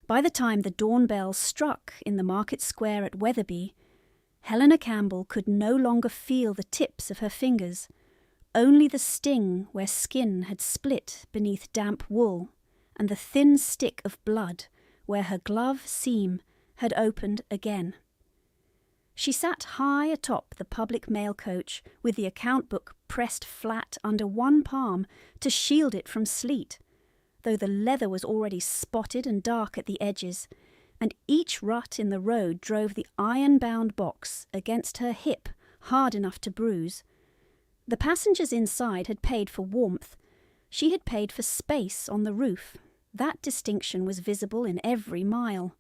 By the time the dawn bell struck in the market square at Wetherby, Helena Campbell could no longer feel the tips of her fingers, only the sting where skin had split beneath damp wool, and the thin stick of blood where her glove seam had opened again. She sat high atop the public mail coach with the account book pressed flat under one palm to shield it from sleet, though the leather was already spotted and dark at the edges, and each rut in the road drove the iron-bound box against her hip hard enough to bruise. The passengers inside had paid for warmth. She had paid for space on the roof. That distinction was visible in every mile.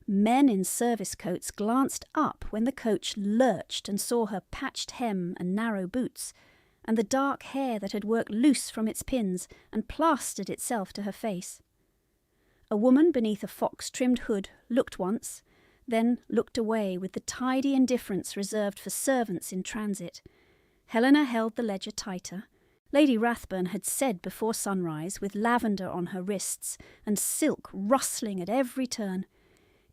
Men in service coats glanced up when the coach lurched and saw her patched hem and narrow boots, and the dark hair that had worked loose from its pins and plastered itself to her face. A woman beneath a fox-trimmed hood looked once, then looked away with the tidy indifference reserved for servants in transit. Helena held the ledger tighter. Lady Rathburn had said before sunrise, with lavender on her wrists and silk rustling at every turn,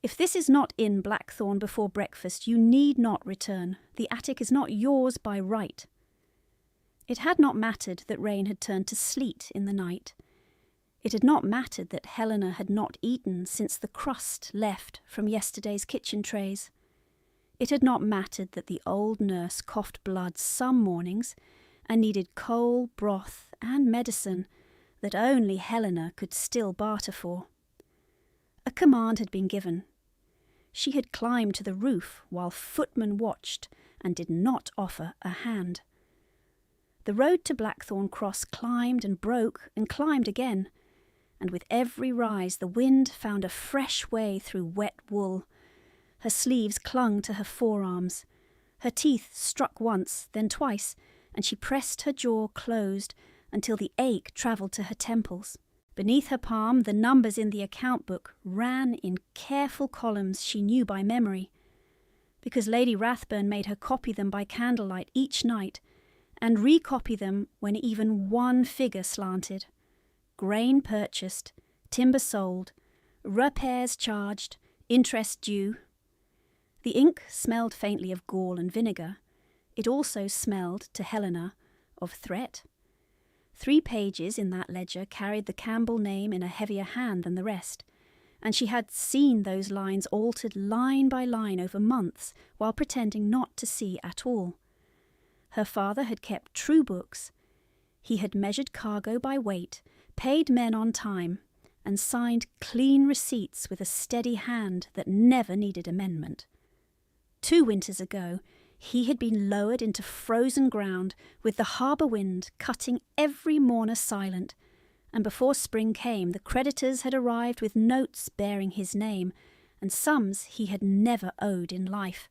"If this is not in Blackthorn before breakfast, you need not return. The attic is not yours by right." It had not mattered that rain had turned to sleet in the night. It had not mattered that Helena had not eaten since the crust left from yesterday's kitchen trays. It had not mattered that the old nurse coughed blood some mornings and needed coal, broth, and medicine that only Helena could still barter for. A command had been given. She had climbed to the roof while footmen watched and did not offer a hand. The road to Blackthorn Cross climbed and broke and climbed again, and with every rise the wind found a fresh way through wet wool. Her sleeves clung to her forearms. Her teeth struck once, then twice, and she pressed her jaw closed until the ache travelled to her temples. Beneath her palm, the numbers in the account book ran in careful columns she knew by memory, because Lady Rathburn made her copy them by candlelight each night, and recopy them when even one figure slanted. Grain purchased, timber sold, repairs charged, interest due. The ink smelled faintly of gall and vinegar. It also smelled, to Helena, of threat. 3 pages in that ledger carried the Campbell name in a heavier hand than the rest, and she had seen those lines altered line by line over months while pretending not to see at all. Her father had kept true books. He had measured cargo by weight, paid men on time, and signed clean receipts with a steady hand that never needed amendment. 2 winters ago, he had been lowered into frozen ground with the harbour wind cutting every mourner silent, and before spring came the creditors had arrived with notes bearing his name, and sums he had never owed in life.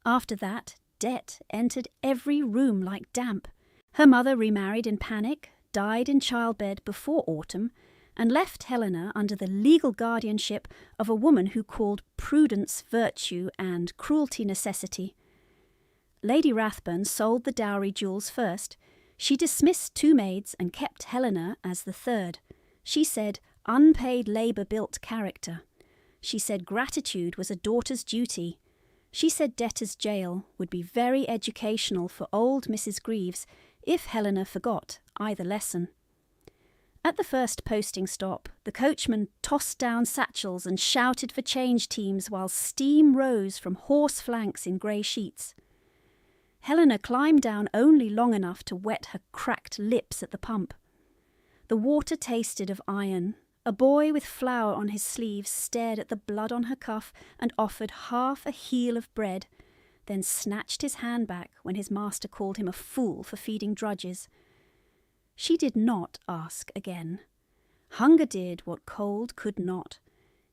After that, debt entered every room like damp. Her mother remarried in panic, died in childbed before autumn, and left Helena under the legal guardianship of a woman who called prudence virtue and cruelty necessity. Lady Rathburn sold the dowry jewels first. She dismissed 2 maids and kept Helena as the 3rd. She said unpaid labour built character. She said gratitude was a daughter's duty. She said debtor's jail would be very educational for old Mrs. Greaves if Helena forgot either lesson. At the first posting stop, the coachman tossed down satchels and shouted for change teams while steam rose from horse flanks in grey sheets. Helena climbed down only long enough to wet her cracked lips at the pump. The water tasted of iron. A boy with flour on his sleeves stared at the blood on her cuff and offered half a heel of bread, then snatched his hand back when his master called him a fool for feeding drudges. She did not ask again. Hunger did what cold could not.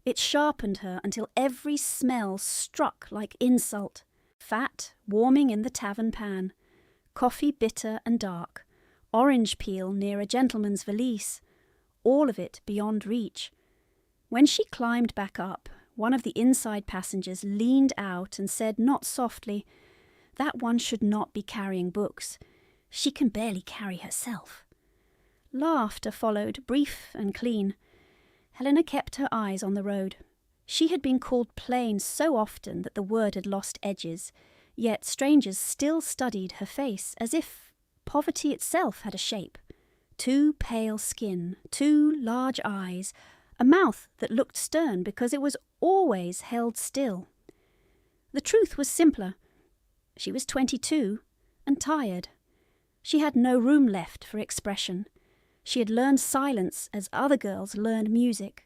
It sharpened her until every smell struck like insult. Fat warming in the tavern pan, coffee bitter and dark, orange peel near a gentleman's valise, all of it beyond reach. When she climbed back up, one of the inside passengers leaned out and said not softly, "That one should not be carrying books. She can barely carry herself." Laughter followed, brief and clean. Helena kept her eyes on the road. She had been called plain so often that the word had lost edges, yet strangers still studied her face as if poverty itself had a shape. 2 pale skin, 2 large eyes, a mouth that looked stern because it was always held still. The truth was simpler. She was 22 and tired. She had no room left for expression. She had learned silence as other girls learned music.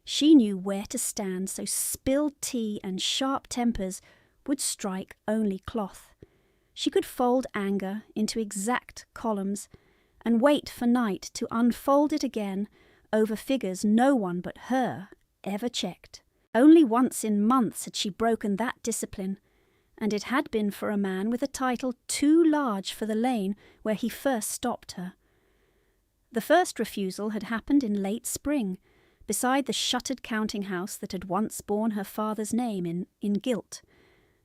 She knew where to stand, so spilled tea and sharp tempers would strike only cloth. She could fold anger into exact columns and wait for night to unfold it again over figures no one but her ever checked. Only once in months had she broken that discipline, and it had been for a man with a title too large for the lane where he first stopped her. The first refusal had happened in late spring, beside the shuttered counting-house that had once borne her father's name in gilt.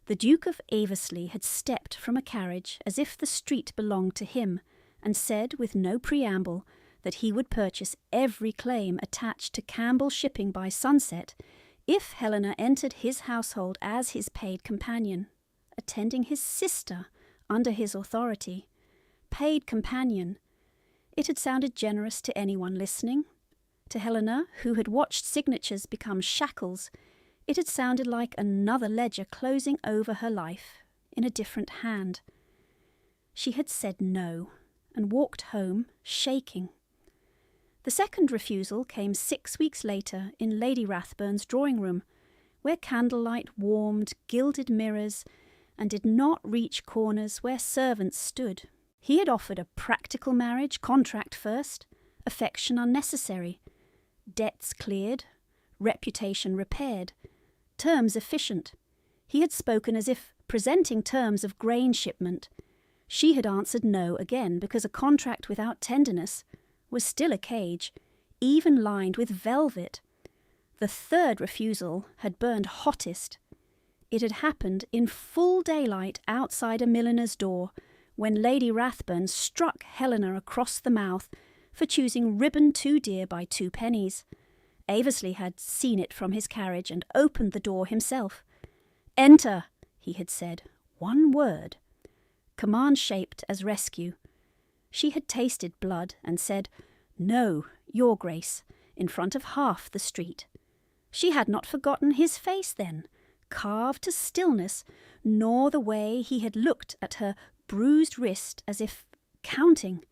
The Duke of Aversley had stepped from a carriage as if the street belonged to him, and said with no preamble that he would purchase every claim attached to Campbell shipping by sunset if Helena entered his household as his paid companion, attending his sister under his authority. Paid companion. It had sounded generous to anyone listening. To Helena, who had watched signatures become shackles, it had sounded like another ledger closing over her life in a different hand. She had said no, and walked home, shaking. The second refusal came 6 weeks later in Lady Rathburn's drawing-room, where candlelight warmed gilded mirrors and did not reach corners where servants stood. He had offered a practical marriage, contract first, affection unnecessary, debts cleared, reputation repaired, terms efficient. He had spoken as if presenting terms of grain shipment. She had answered no again because a contract without tenderness was still a cage, even lined with velvet. The third refusal had burned hottest. It had happened in full daylight outside a milliner's door, when Lady Rathburn struck Helena across the mouth for choosing ribbon too dear by 2 pennies. Aversley had seen it from his carriage and opened the door himself. "Enter," he had said. One word. Command shaped as rescue. She had tasted blood and said, "No, your Grace," in front of half the street. She had not forgotten his face then, carved to stillness, nor the way he had looked at her bruised wrist as if counting.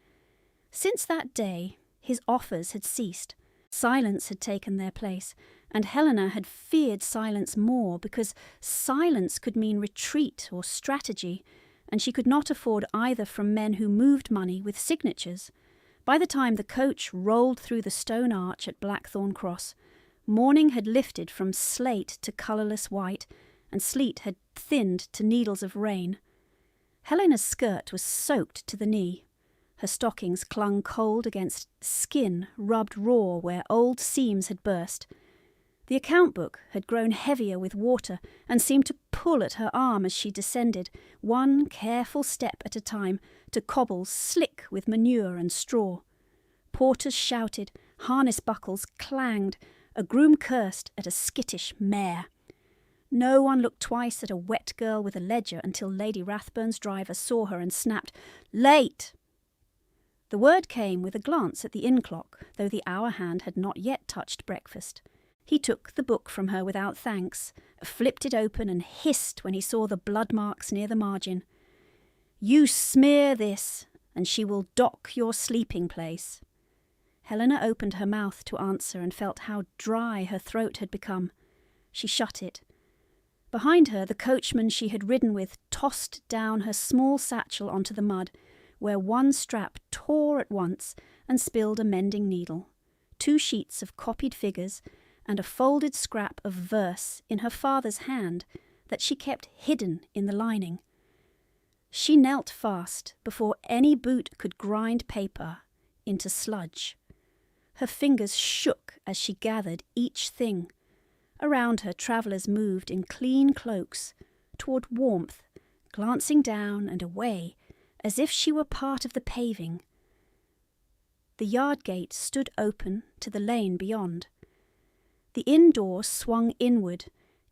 Since that day, his offers had ceased. Silence had taken their place, and Helena had feared silence more because silence could mean retreat or strategy, and she could not afford either from men who moved money with signatures. By the time the coach rolled through the stone arch at Blackthorn Cross, morning had lifted from slate to colourless white, and sleet had thinned to needles of rain. Helena's skirt was soaked to the knee. Her stockings clung cold against skin rubbed raw where old seams had burst. The account book had grown heavier with water and seemed to pull at her arm as she descended, one careful step at a time, to cobbles slick with manure and straw. Porters shouted, harness buckles clanged, a groom cursed at a skittish mare. No one looked twice at a wet girl with a ledger until Lady Rathburn's driver saw her and snapped, "Late!" The word came with a glance at the inn clock, though the hour hand had not yet touched breakfast. He took the book from her without thanks, flipped it open and hissed when he saw the blood marks near the margin. "You smear this, and she will dock your sleeping place." Helena opened her mouth to answer and felt how dry her throat had become. She shut it. Behind her, the coachman she had ridden with tossed down her small satchel onto the mud, where one strap tore at once and spilled a mending needle, 2 sheets of copied figures, and a folded scrap of verse in her father's hand that she kept hidden in the lining. She knelt fast before any boot could grind paper into sludge. Her fingers shook as she gathered each thing. Around her, travellers moved in clean cloaks, toward warmth, glancing down and away, as if she were part of the paving. The yard gate stood open to the lane beyond. The inn door swung inward,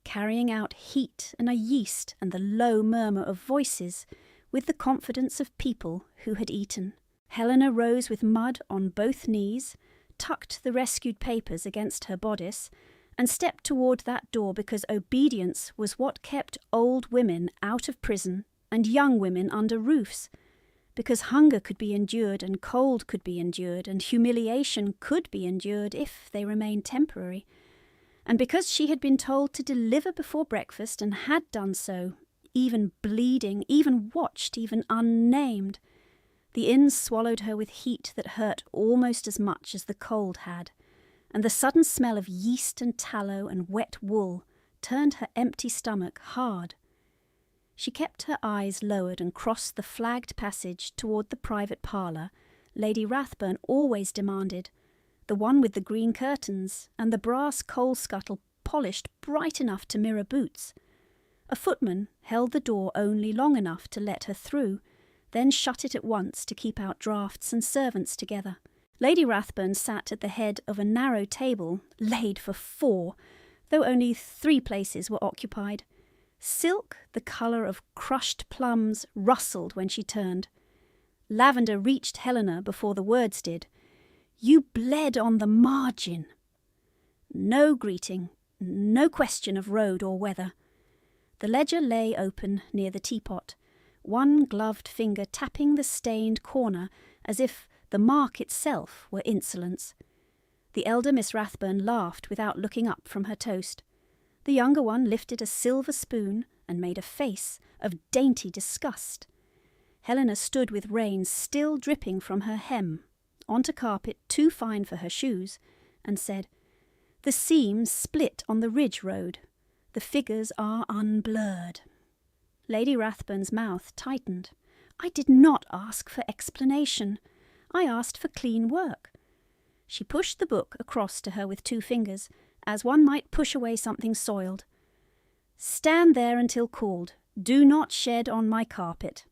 carrying out heat and a yeast and the low murmur of voices with the confidence of people who had eaten. Helena rose with mud on both knees, tucked the rescued papers against her bodice, and stepped toward that door because obedience was what kept old women out of prison and young women under roofs, because hunger could be endured and cold could be endured and humiliation could be endured if they remained temporary, and because she had been told to deliver before breakfast and had done so, even bleeding, even watched, even unnamed. The inn swallowed her with heat that hurt almost as much as the cold had, and the sudden smell of yeast and tallow and wet wool turned her empty stomach hard. She kept her eyes lowered and crossed the flagged passage toward the private parlour Lady Rathburn always demanded, the one with the green curtains and the brass coal scuttle polished bright enough to mirror boots. A footman held the door only long enough to let her through, then shut it at once to keep out draughts and servants together. Lady Rathburn sat at the head of a narrow table laid for 4, though only 3 places were occupied. Silk, the colour of crushed plums, rustled when she turned. Lavender reached Helena before the words did. "You bled on the margin." No greeting, no question of road or weather. The ledger lay open near the teapot, one gloved finger tapping the stained corner as if the mark itself were insolence. The elder Miss Rathburn laughed without looking up from her toast. The younger one lifted a silver spoon and made a face of dainty disgust. Helena stood with rain still dripping from her hem, onto carpet too fine for her shoes, and said, "The seam split on the ridge road. The figures are unblurred." Lady Rathburn's mouth tightened. "I did not ask for explanation. I asked for clean work." She pushed the book across to her with 2 fingers, as one might push away something soiled. "Stand there until called. Do not shed on my carpet."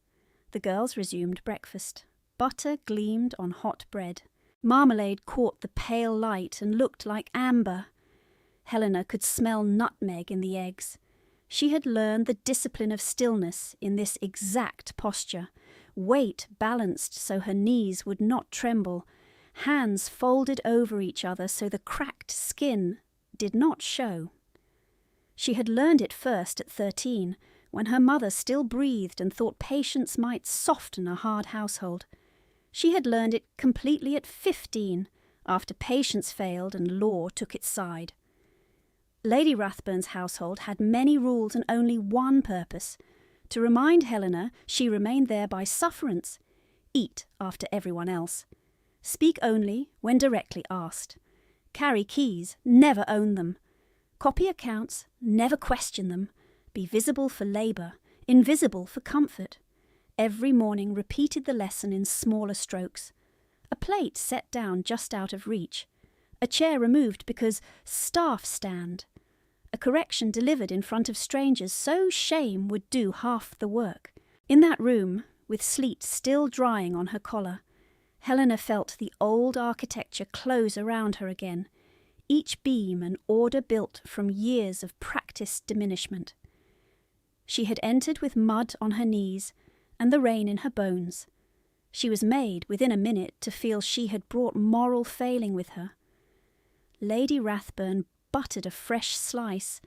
The girls resumed breakfast. Butter gleamed on hot bread. Marmalade caught the pale light and looked like amber. Helena could smell nutmeg in the eggs. She had learned the discipline of stillness in this exact posture, weight balanced so her knees would not tremble, hands folded over each other so the cracked skin did not show. She had learned it first at 13, when her mother still breathed and thought patience might soften a hard household. She had learned it completely at 15, after patience failed and law took its side. Lady Rathburn's household had many rules and only one purpose, to remind Helena she remained there by sufferance. Eat after everyone else. Speak only when directly asked. Carry keys, never own them. Copy accounts, never question them. Be visible for labour, invisible for comfort. Every morning repeated the lesson in smaller strokes. A plate set down just out of reach. A chair removed because staff stand. A correction delivered in front of strangers so shame would do half the work. In that room, with sleet still drying on her collar, Helena felt the old architecture close around her again, each beam an order built from years of practised diminishment. She had entered with mud on her knees and the rain in her bones. She was made, within a minute, to feel she had brought moral failing with her. Lady Rathburn buttered a fresh slice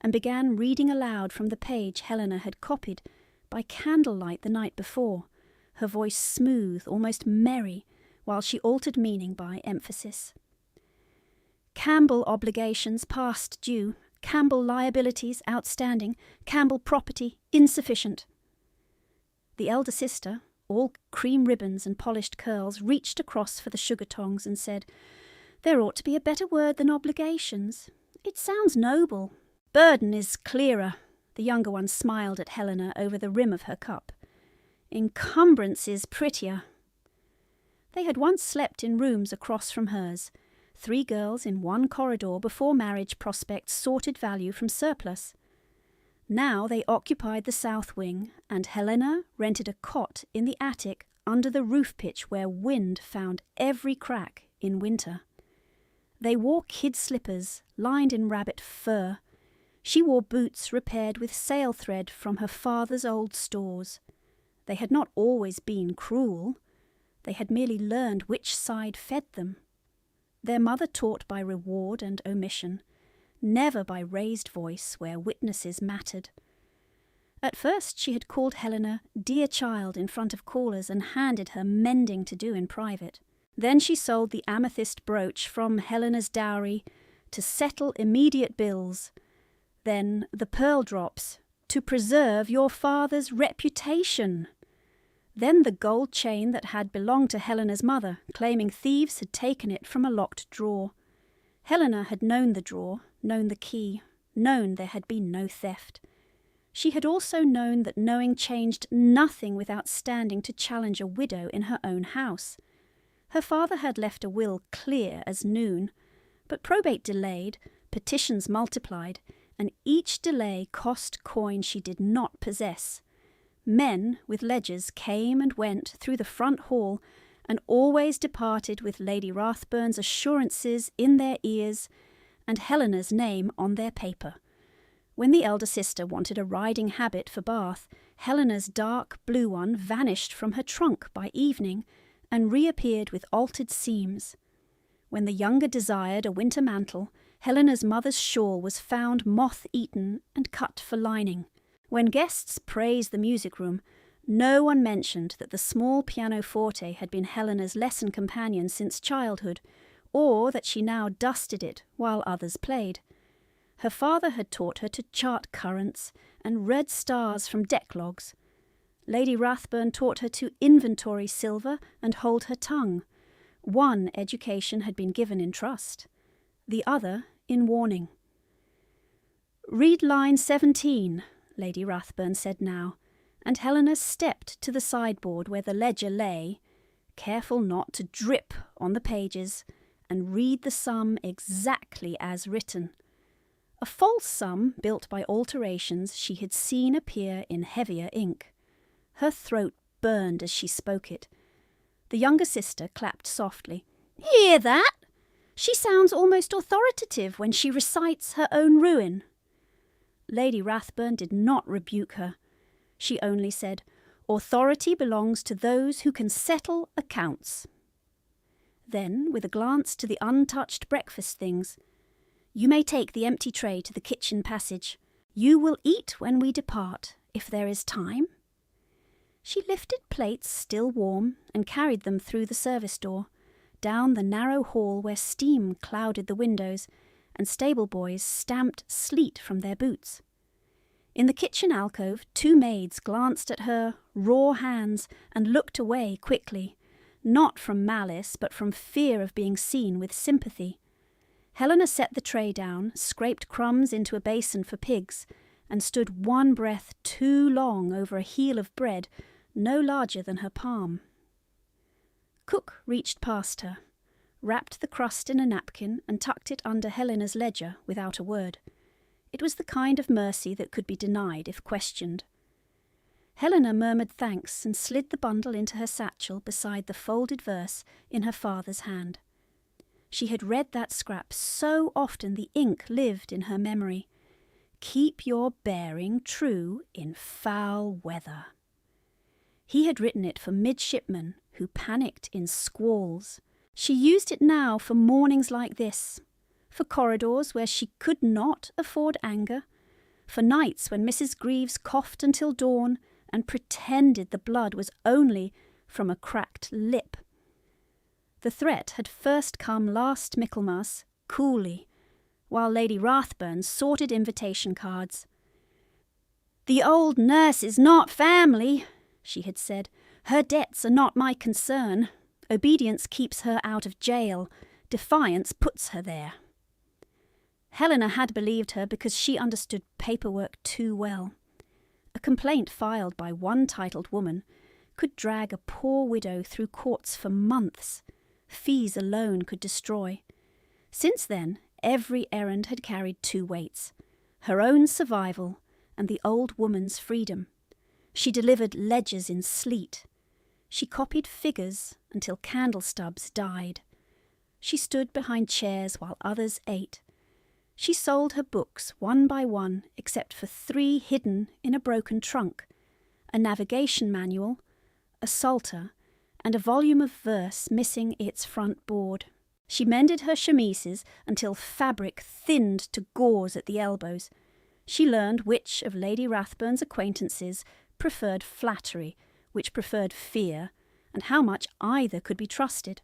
and began reading aloud from the page Helena had copied by candlelight the night before, her voice smooth, almost merry, while she altered meaning by emphasis. Campbell obligations past due, Campbell liabilities outstanding, Campbell property insufficient. The elder sister, all cream ribbons and polished curls, reached across for the sugar tongs and said, "There ought to be a better word than obligations. It sounds noble." "Burden is clearer." The younger one smiled at Helena over the rim of her cup. "Encumbrance is prettier." They had once slept in rooms across from hers, 3 girls in one corridor before marriage prospects sorted value from surplus. Now they occupied the south wing, and Helena rented a cot in the attic under the roof pitch where wind found every crack in winter. They wore kid slippers lined in rabbit fur. She wore boots repaired with sail thread from her father's old stores. They had not always been cruel. They had merely learned which side fed them. Their mother taught by reward and omission, never by raised voice where witnesses mattered. At first she had called Helena dear child in front of callers and handed her mending to do in private. Then she sold the amethyst brooch from Helena's dowry to settle immediate bills. Then the pearl drops to preserve your father's reputation. Then the gold chain that had belonged to Helena's mother, claiming thieves had taken it from a locked drawer. Helena had known the drawer, known the key, known there had been no theft. She had also known that knowing changed nothing without standing to challenge a widow in her own house. Her father had left a will clear as noon, but probate delayed, petitions multiplied, and each delay cost coin she did not possess. Men with ledgers came and went through the front hall and always departed with Lady Rathburn's assurances in their ears and Helena's name on their paper. When the elder sister wanted a riding habit for Bath, Helena's dark blue one vanished from her trunk by evening and reappeared with altered seams. When the younger desired a winter mantle, Helena's mother's shawl was found moth-eaten and cut for lining. When guests praised the music room, no one mentioned that the small pianoforte had been Helena's lesson companion since childhood, or that she now dusted it while others played. Her father had taught her to chart currents and read stars from deck-logs. Lady Rathburn taught her to inventory silver and hold her tongue. One education had been given in trust, the other in warning. "Read line 17, Lady Rathburn said now, and Helena stepped to the sideboard where the ledger lay, careful not to drip on the pages, and read the sum exactly as written. A false sum built by alterations she had seen appear in heavier ink. Her throat burned as she spoke it. The younger sister clapped softly. "Hear that? She sounds almost authoritative when she recites her own ruin." Lady Rathburn did not rebuke her. She only said, "Authority belongs to those who can settle accounts." Then, with a glance to the untouched breakfast things, "You may take the empty tray to the kitchen passage. You will eat when we depart, if there is time." She lifted plates still warm and carried them through the service door, down the narrow hall where steam clouded the windows and stable boys stamped sleet from their boots. In the kitchen alcove, two maids glanced at her raw hands and looked away quickly, not from malice but from fear of being seen with sympathy. Helena set the tray down, scraped crumbs into a basin for pigs, and stood one breath too long over a heel of bread no larger than her palm. Cook reached past her, wrapped the crust in a napkin and tucked it under Helena's ledger without a word. It was the kind of mercy that could be denied if questioned. Helena murmured thanks and slid the bundle into her satchel beside the folded verse in her father's hand. She had read that scrap so often the ink lived in her memory. "Keep your bearing true in foul weather." He had written it for midshipmen who panicked in squalls. She used it now for mornings like this, for corridors where she could not afford anger, for nights when Mrs. Greaves coughed until dawn and pretended the blood was only from a cracked lip. The threat had first come last Michaelmas, coolly, while Lady Rathburn sorted invitation cards. "The old nurse is not family," she had said. "Her debts are not my concern. Obedience keeps her out of jail. Defiance puts her there." Helena had believed her because she understood paperwork too well. A complaint filed by one titled woman could drag a poor widow through courts for months. Fees alone could destroy. Since then, every errand had carried two weights: her own survival and the old woman's freedom. She delivered ledgers in sleet. She copied figures until candle stubs died. She stood behind chairs while others ate. She sold her books one by one, except for 3 hidden in a broken trunk, a navigation manual, a psalter, and a volume of verse missing its front board. She mended her chemises until fabric thinned to gauze at the elbows. She learned which of Lady Rathbun's acquaintances preferred flattery, which preferred fear, and how much either could be trusted.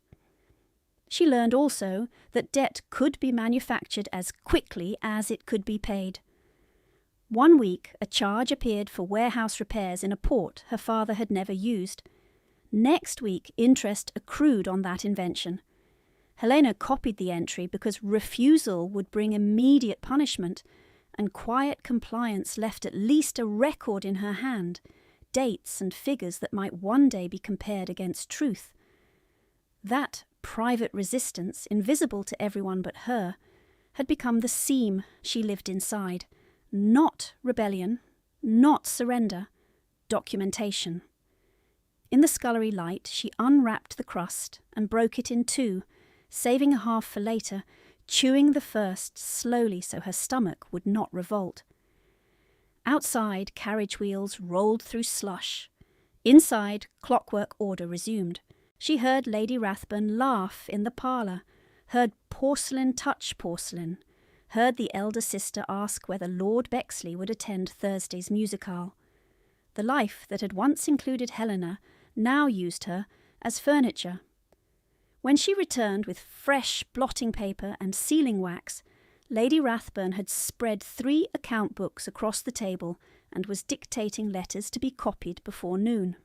She learned also that debt could be manufactured as quickly as it could be paid. One week a charge appeared for warehouse repairs in a port her father had never used. Next week interest accrued on that invention. Helena copied the entry because refusal would bring immediate punishment, and quiet compliance left at least a record in her hand, dates and figures that might one day be compared against truth. That private resistance, invisible to everyone but her, had become the seam she lived inside. Not rebellion, not surrender, documentation. In the scullery light, she unwrapped the crust and broke it in 2, saving a half for later, chewing the first slowly so her stomach would not revolt. Outside, carriage wheels rolled through slush. Inside, clockwork order resumed. She heard Lady Rathbun laugh in the parlour, heard porcelain touch porcelain, heard the elder sister ask whether Lord Bexley would attend Thursday's musicale. The life that had once included Helena now used her as furniture. When she returned with fresh blotting paper and sealing wax, Lady Rathbun had spread 3 account books across the table and was dictating letters to be copied before noon.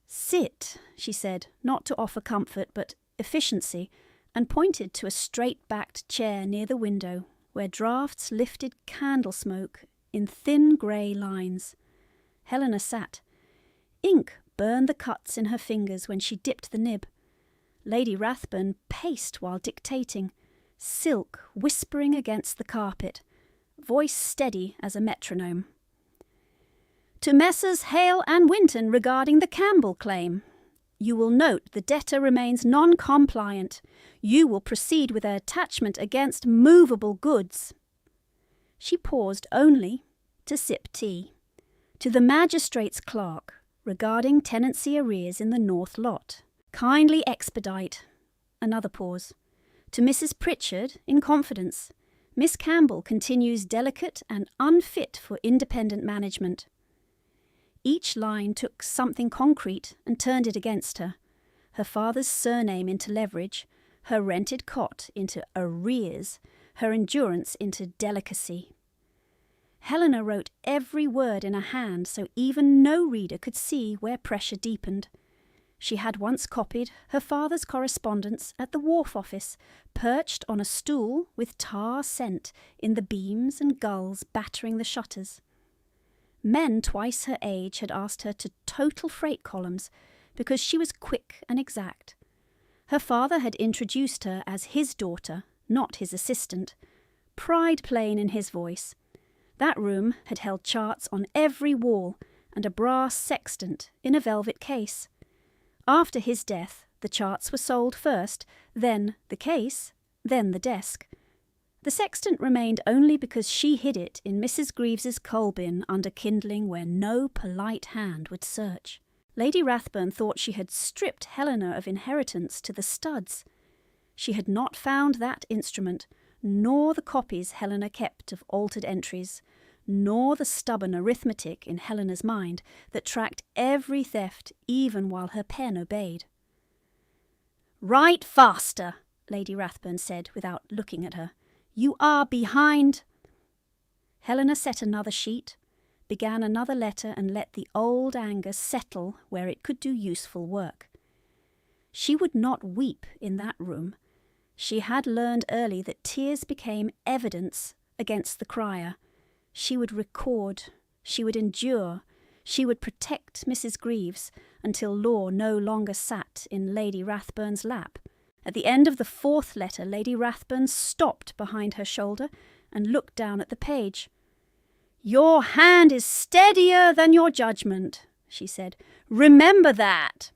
"Sit," she said, not to offer comfort but efficiency, and pointed to a straight-backed chair near the window where draughts lifted candle smoke in thin grey lines. Helena sat. Ink burned the cuts in her fingers when she dipped the nib. Lady Rathbun paced while dictating, silk whispering against the carpet, voice steady as a metronome. "To Messrs. Hale and Winton regarding the Campbell claim. You will note the debtor remains non-compliant. You will proceed with an attachment against movable goods." She paused only to sip tea. "To the magistrate's clerk regarding tenancy arrears in the north lot. Kindly expedite." Another pause. "To Mrs. Pritchard in confidence. Miss Campbell continues delicate and unfit for independent management." Each line took something concrete and turned it against her. Her father's surname into leverage, her rented cot into arrears, her endurance into delicacy. Helena wrote every word in a hand so even no reader could see where pressure deepened. She had once copied her father's correspondence at the wharf office, perched on a stool with tar scent in the beams and gulls battering the shutters. Men twice her age had asked her to total freight columns because she was quick and exact. Her father had introduced her as his daughter, not his assistant. Pride plain in his voice. That room had held charts on every wall and a brass sextant in a velvet case. After his death, the charts were sold first, then the case, then the desk. The sextant remained only because she hid it in Mrs. Greaves's coal bin under kindling where no polite hand would search. Lady Rathbun thought she had stripped Helena of inheritance to the studs. She had not found that instrument, nor the copies Helena kept of altered entries, nor the stubborn arithmetic in Helena's mind that tracked every theft even while her pen obeyed. "Write faster," Lady Rathbun said without looking at her. "You are behind." Helena set another sheet, began another letter and let the old anger settle where it could do useful work. She would not weep in that room. She had learned early that tears became evidence against the crier. She would record, she would endure, she would protect Mrs. Greaves until law no longer sat in Lady Rathbun's lap. At the end of the 4th letter, Lady Rathbun stopped behind her shoulder and looked down at the page. "Your hand is steadier than your judgment," she said. "Remember that."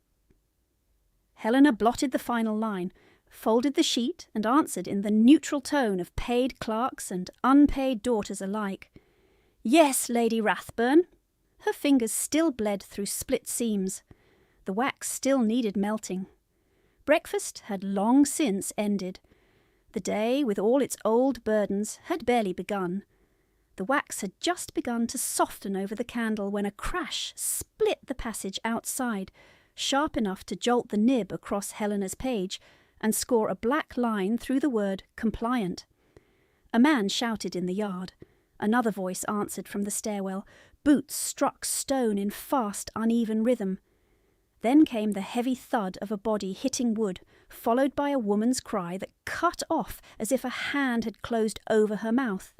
Helena blotted the final line. folded the sheet and answered in the neutral tone of paid clerks and unpaid daughters alike. "Yes, Lady Rathburn." Her fingers still bled through split seams. The wax still needed melting. Breakfast had long since ended. The day, with all its old burdens, had barely begun. The wax had just begun to soften over the candle when a crash split the passage outside, sharp enough to jolt the nib across Helena's page and score a black line through the word compliant. A man shouted in the yard. Another voice answered from the stairwell. Boots struck stone in fast, uneven rhythm. Then came the heavy thud of a body hitting wood, followed by a woman's cry that cut off as if a hand had closed over her mouth.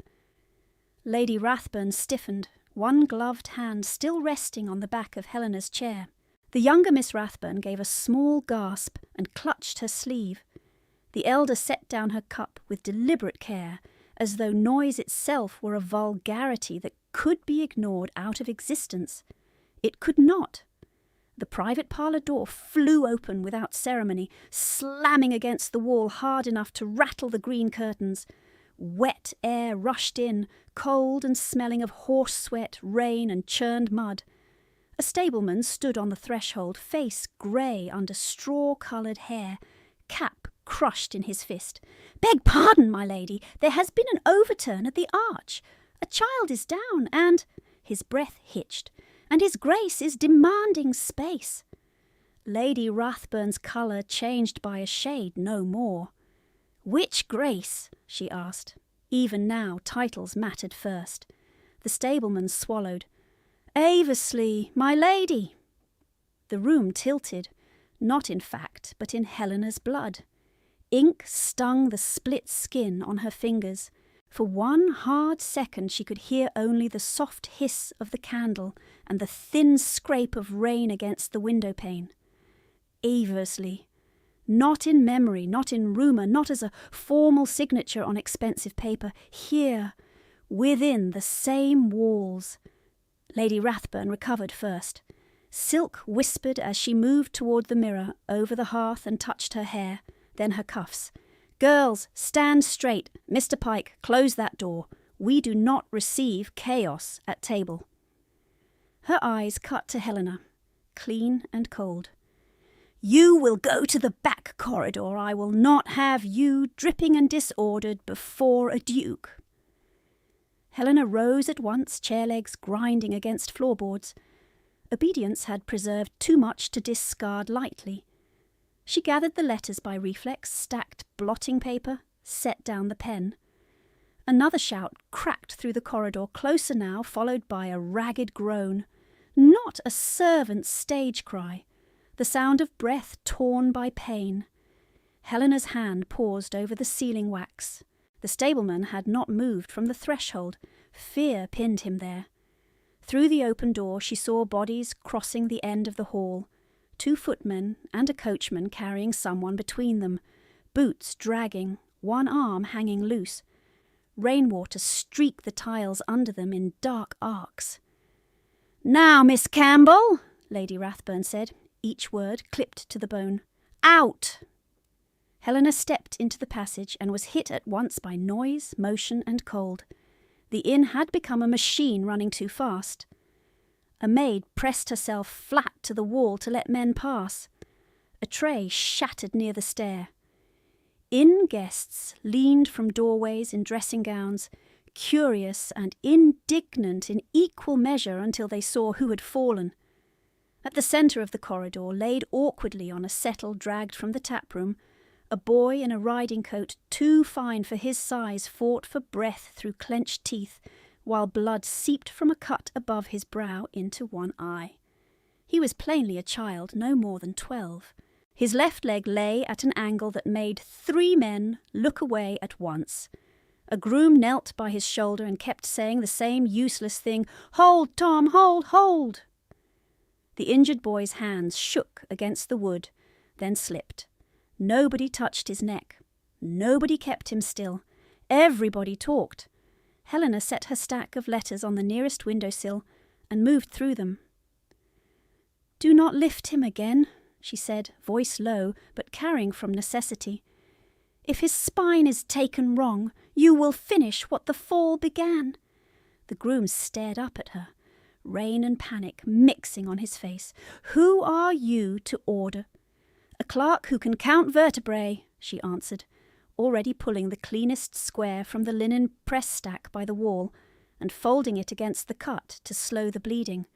Lady Rathburn stiffened, one gloved hand still resting on the back of Helena's chair. The younger Miss Rathburn gave a small gasp and clutched her sleeve. The elder set down her cup with deliberate care, as though noise itself were a vulgarity that could be ignored out of existence. It could not. The private parlour door flew open without ceremony, slamming against the wall hard enough to rattle the green curtains. Wet air rushed in, cold and smelling of horse sweat, rain and churned mud. A stableman stood on the threshold, face grey under straw-coloured hair, cap crushed in his fist. "Beg pardon, my lady, there has been an overturn at the arch. A child is down, and—" his breath hitched, "and his grace is demanding space." Lady Rathburn's colour changed by a shade no more. "Which grace?" she asked. Even now titles mattered first. The stableman swallowed. "Aversley, my lady." The room tilted, not in fact, but in Helena's blood. Ink stung the split skin on her fingers. For one hard second she could hear only the soft hiss of the candle and the thin scrape of rain against the window pane. Aversley. Not in memory, not in rumour, not as a formal signature on expensive paper. Here, within the same walls. Lady Rathburn recovered first. Silk whispered as she moved toward the mirror, over the hearth and touched her hair, then her cuffs. "Girls, stand straight. Mr. Pike, close that door. We do not receive chaos at table." Her eyes cut to Helena, clean and cold. "You will go to the back corridor. I will not have you dripping and disordered before a duke." Helena rose at once, chair legs grinding against floorboards. Obedience had preserved too much to discard lightly. She gathered the letters by reflex, stacked blotting paper, set down the pen. Another shout cracked through the corridor, closer now, followed by a ragged groan. Not a servant's stage cry. The sound of breath torn by pain. Helena's hand paused over the sealing wax. The stableman had not moved from the threshold. Fear pinned him there. Through the open door she saw bodies crossing the end of the hall. 2 footmen and a coachman carrying someone between them. Boots dragging, one arm hanging loose. Rainwater streaked the tiles under them in dark arcs. "Now, Miss Campbell," Lady Rathburn said, each word clipped to the bone. "Out!" Helena stepped into the passage and was hit at once by noise, motion and cold. The inn had become a machine running too fast. A maid pressed herself flat to the wall to let men pass. A tray shattered near the stair. Inn guests leaned from doorways in dressing gowns, curious and indignant in equal measure until they saw who had fallen. At the centre of the corridor, laid awkwardly on a settle dragged from the taproom, a boy in a riding coat too fine for his size fought for breath through clenched teeth, while blood seeped from a cut above his brow into one eye. He was plainly a child, no more than 12. His left leg lay at an angle that made 3 men look away at once. A groom knelt by his shoulder and kept saying the same useless thing, "Hold, Tom, hold, hold!" The injured boy's hands shook against the wood, then slipped. Nobody touched his neck. Nobody kept him still. Everybody talked. Helena set her stack of letters on the nearest windowsill and moved through them. "Do not lift him again," she said, voice low, but carrying from necessity. If his spine is taken wrong, you will finish what the fall began." The groom stared up at her, rain and panic mixing on his face. "Who are you to order?" "A clerk who can count vertebrae," she answered, already pulling the cleanest square from the linen press stack by the wall and folding it against the cut to slow the bleeding.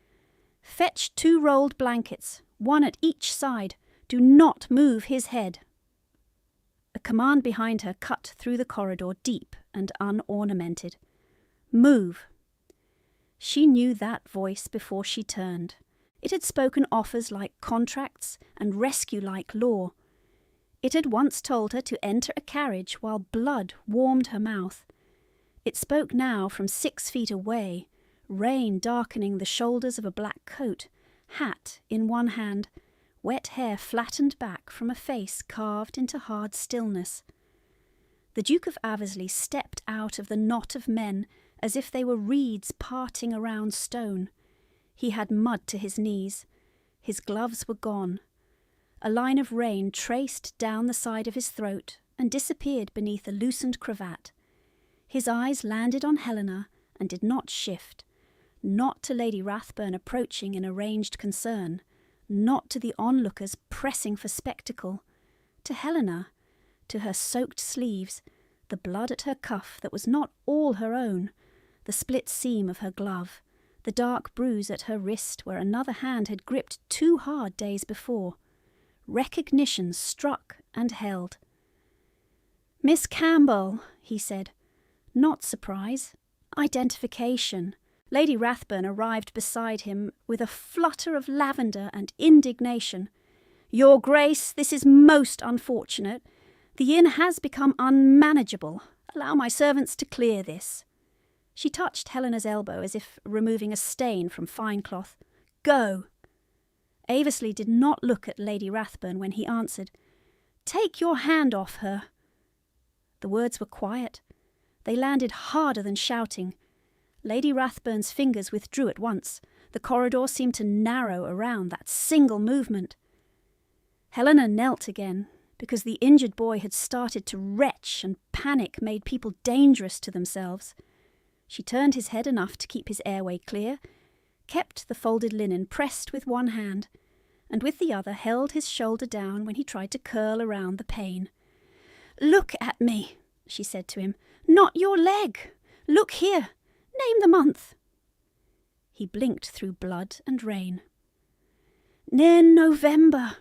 "Fetch 2 rolled blankets, 1 at each side. Do not move his head." A command behind her cut through the corridor, deep and unornamented. "Move." She knew that voice before she turned. It had spoken offers like contracts and rescue like law. It had once told her to enter a carriage while blood warmed her mouth. It spoke now from 6 feet away, rain darkening the shoulders of a black coat, hat in one hand, wet hair flattened back from a face carved into hard stillness. The Duke of Aversley stepped out of the knot of men as if they were reeds parting around stone. He had mud to his knees. His gloves were gone. A line of rain traced down the side of his throat and disappeared beneath a loosened cravat. His eyes landed on Helena and did not shift, not to Lady Rathburn approaching in arranged concern, not to the onlookers pressing for spectacle, to Helena, to her soaked sleeves, the blood at her cuff that was not all her own, the split seam of her glove, the dark bruise at her wrist where another hand had gripped too hard days before. Recognition struck and held. "Miss Campbell," he said. Not surprise. Identification. Lady Rathburn arrived beside him with a flutter of lavender and indignation. "Your Grace, this is most unfortunate. The inn has become unmanageable. Allow my servants to clear this." She touched Helena's elbow as if removing a stain from fine cloth. "Go." Aversley did not look at Lady Rathburn when he answered, "Take your hand off her." The words were quiet. They landed harder than shouting. Lady Rathburn's fingers withdrew at once. The corridor seemed to narrow around that single movement. Helena knelt again, because the injured boy had started to retch and panic made people dangerous to themselves. She turned his head enough to keep his airway clear, kept the folded linen pressed with one hand, and with the other held his shoulder down when he tried to curl around the pain. "Look at me," she said to him. "Not your leg. Look here. Name the month." He blinked through blood and rain. "Near November."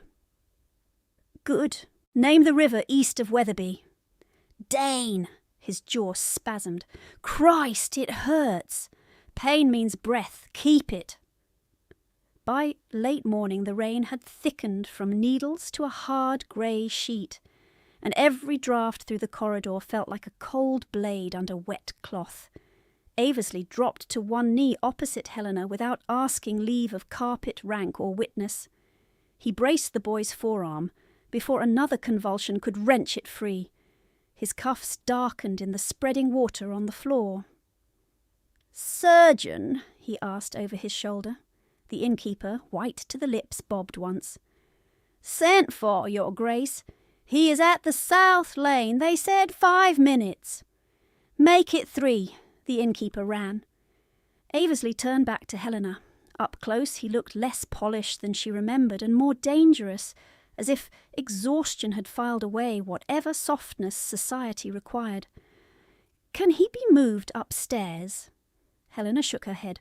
"Good. Name the river east of Wetherby." "Dane." His jaw spasmed. "Christ, it hurts. Pain means breath. Keep it." By late morning the rain had thickened from needles to a hard grey sheet, and every draught through the corridor felt like a cold blade under wet cloth. Aversley dropped to one knee opposite Helena without asking leave of carpet, rank, or witness. He braced the boy's forearm before another convulsion could wrench it free. His cuffs darkened in the spreading water on the floor. "Surgeon?" he asked over his shoulder. The innkeeper, white to the lips, bobbed once. "Sent for, your Grace. He is at the South Lane. They said 5 minutes." "Make it 3. The innkeeper ran. Aversley turned back to Helena. Up close he looked less polished than she remembered and more dangerous, as if exhaustion had filed away whatever softness society required. "Can he be moved upstairs?" Helena shook her head.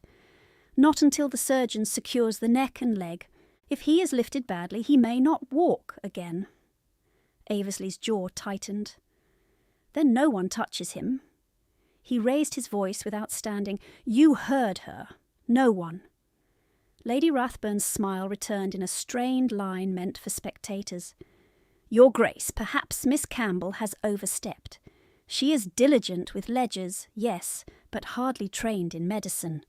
"Not until the surgeon secures the neck and leg. If he is lifted badly, he may not walk again." Aversley's jaw tightened. "Then no one touches him." He raised his voice without standing. "You heard her. No one." Lady Rathburn's smile returned in a strained line meant for spectators. "Your Grace, perhaps Miss Campbell has overstepped. She is diligent with ledgers, yes, but hardly trained in medicine."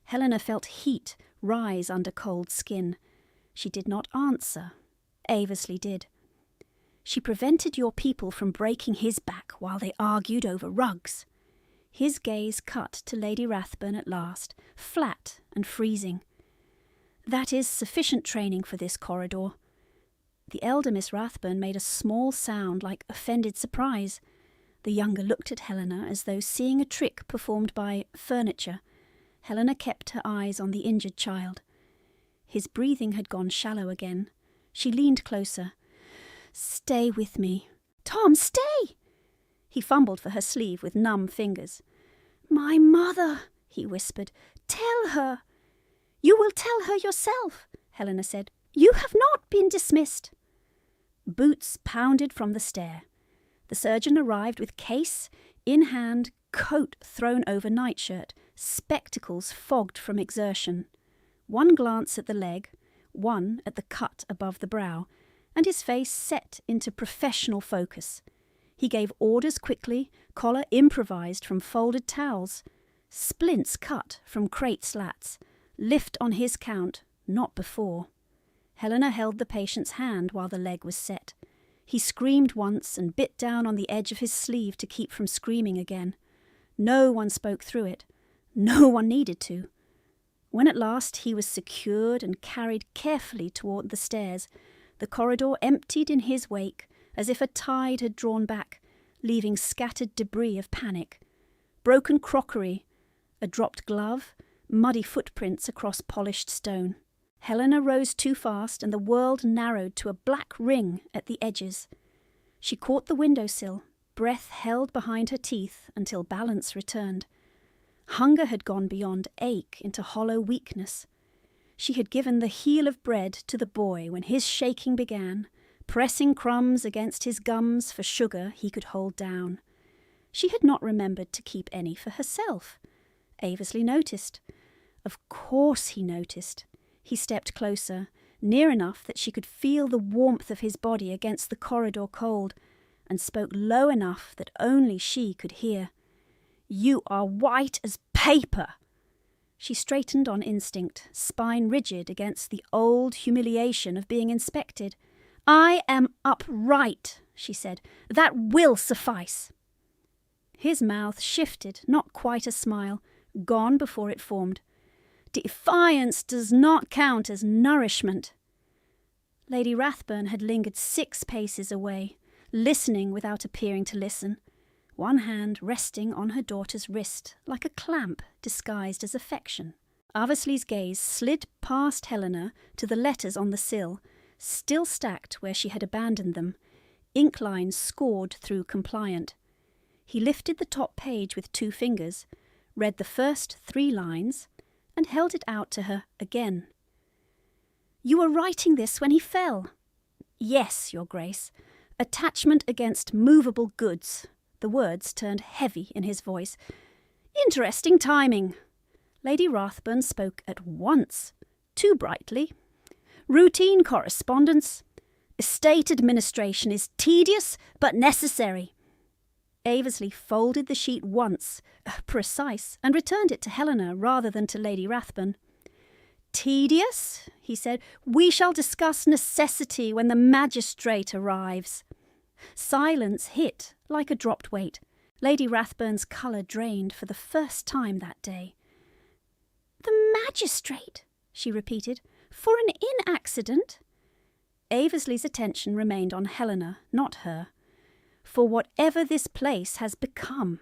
Helena felt heat rise under cold skin. She did not answer. Aversley did. "She prevented your people from breaking his back while they argued over rugs." His gaze cut to Lady Rathburn at last, flat and freezing. "That is sufficient training for this corridor." The elder Miss Rathburn made a small sound like offended surprise. The younger looked at Helena as though seeing a trick performed by furniture. Helena kept her eyes on the injured child. His breathing had gone shallow again. She leaned closer. "Stay with me." "Tom, stay!" He fumbled for her sleeve with numb fingers. "My mother," he whispered. "Tell her." "You will tell her yourself," Helena said. "You have not been dismissed." Boots pounded from the stair. The surgeon arrived with case in hand, coat thrown over nightshirt, spectacles fogged from exertion. One glance at the leg, one at the cut above the brow, and his face set into professional focus. He gave orders quickly, collar improvised from folded towels, splints cut from crate slats, lift on his count, not before. Helena held the patient's hand while the leg was set. He screamed once and bit down on the edge of his sleeve to keep from screaming again. No one spoke through it. No one needed to. When at last he was secured and carried carefully toward the stairs, the corridor emptied in his wake as if a tide had drawn back, leaving scattered debris of panic. Broken crockery, a dropped glove, muddy footprints across polished stone. Helena rose too fast and the world narrowed to a black ring at the edges. She caught the windowsill, breath held behind her teeth until balance returned. Hunger had gone beyond ache into hollow weakness. She had given the heel of bread to the boy when his shaking began, pressing crumbs against his gums for sugar he could hold down. She had not remembered to keep any for herself. Aversley noticed. Of course he noticed. He stepped closer, near enough that she could feel the warmth of his body against the corridor cold, and spoke low enough that only she could hear. "You are white as paper!" She straightened on instinct, spine rigid against the old humiliation of being inspected. "I am upright," she said. "That will suffice." His mouth shifted, not quite a smile, gone before it formed. "Defiance does not count as nourishment." Lady Rathburn had lingered 6 paces away, listening without appearing to listen, one hand resting on her daughter's wrist like a clamp disguised as affection. Aversley's gaze slid past Helena to the letters on the sill, still stacked where she had abandoned them, ink lines scored through compliant. He lifted the top page with 2 fingers, read the first 3 lines, and held it out to her again. "You were writing this when he fell?" "Yes, Your Grace. Attachment against movable goods." The words turned heavy in his voice. "Interesting timing." Lady Rathburn spoke at once, too brightly. "Routine correspondence. Estate administration is tedious but necessary." Aversley folded the sheet once, precise, and returned it to Helena rather than to Lady Rathburn. "Tedious?" he said. "We shall discuss necessity when the magistrate arrives." Silence hit like a dropped weight. Lady Rathburn's colour drained for the first time that day. "The magistrate," she repeated, "for an inn-accident?" Aversley's attention remained on Helena, not her. "For whatever this place has become."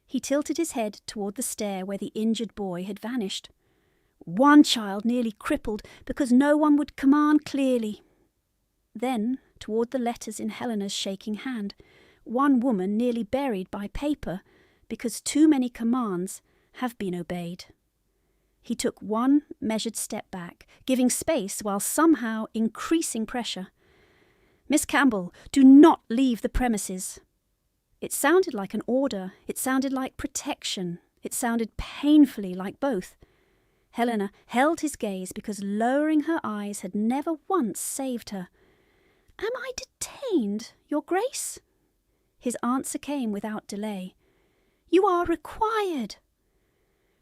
He tilted his head toward the stair where the injured boy had vanished. "One child nearly crippled because no one would command clearly." Then, toward the letters in Helena's shaking hand, one woman nearly buried by paper because too many commands have been obeyed. He took one measured step back, giving space while somehow increasing pressure. "Miss Campbell, do not leave the premises." It sounded like an order. It sounded like protection. It sounded painfully like both. Helena held his gaze because lowering her eyes had never once saved her. "Am I detained, Your Grace?" His answer came without delay. "You are required."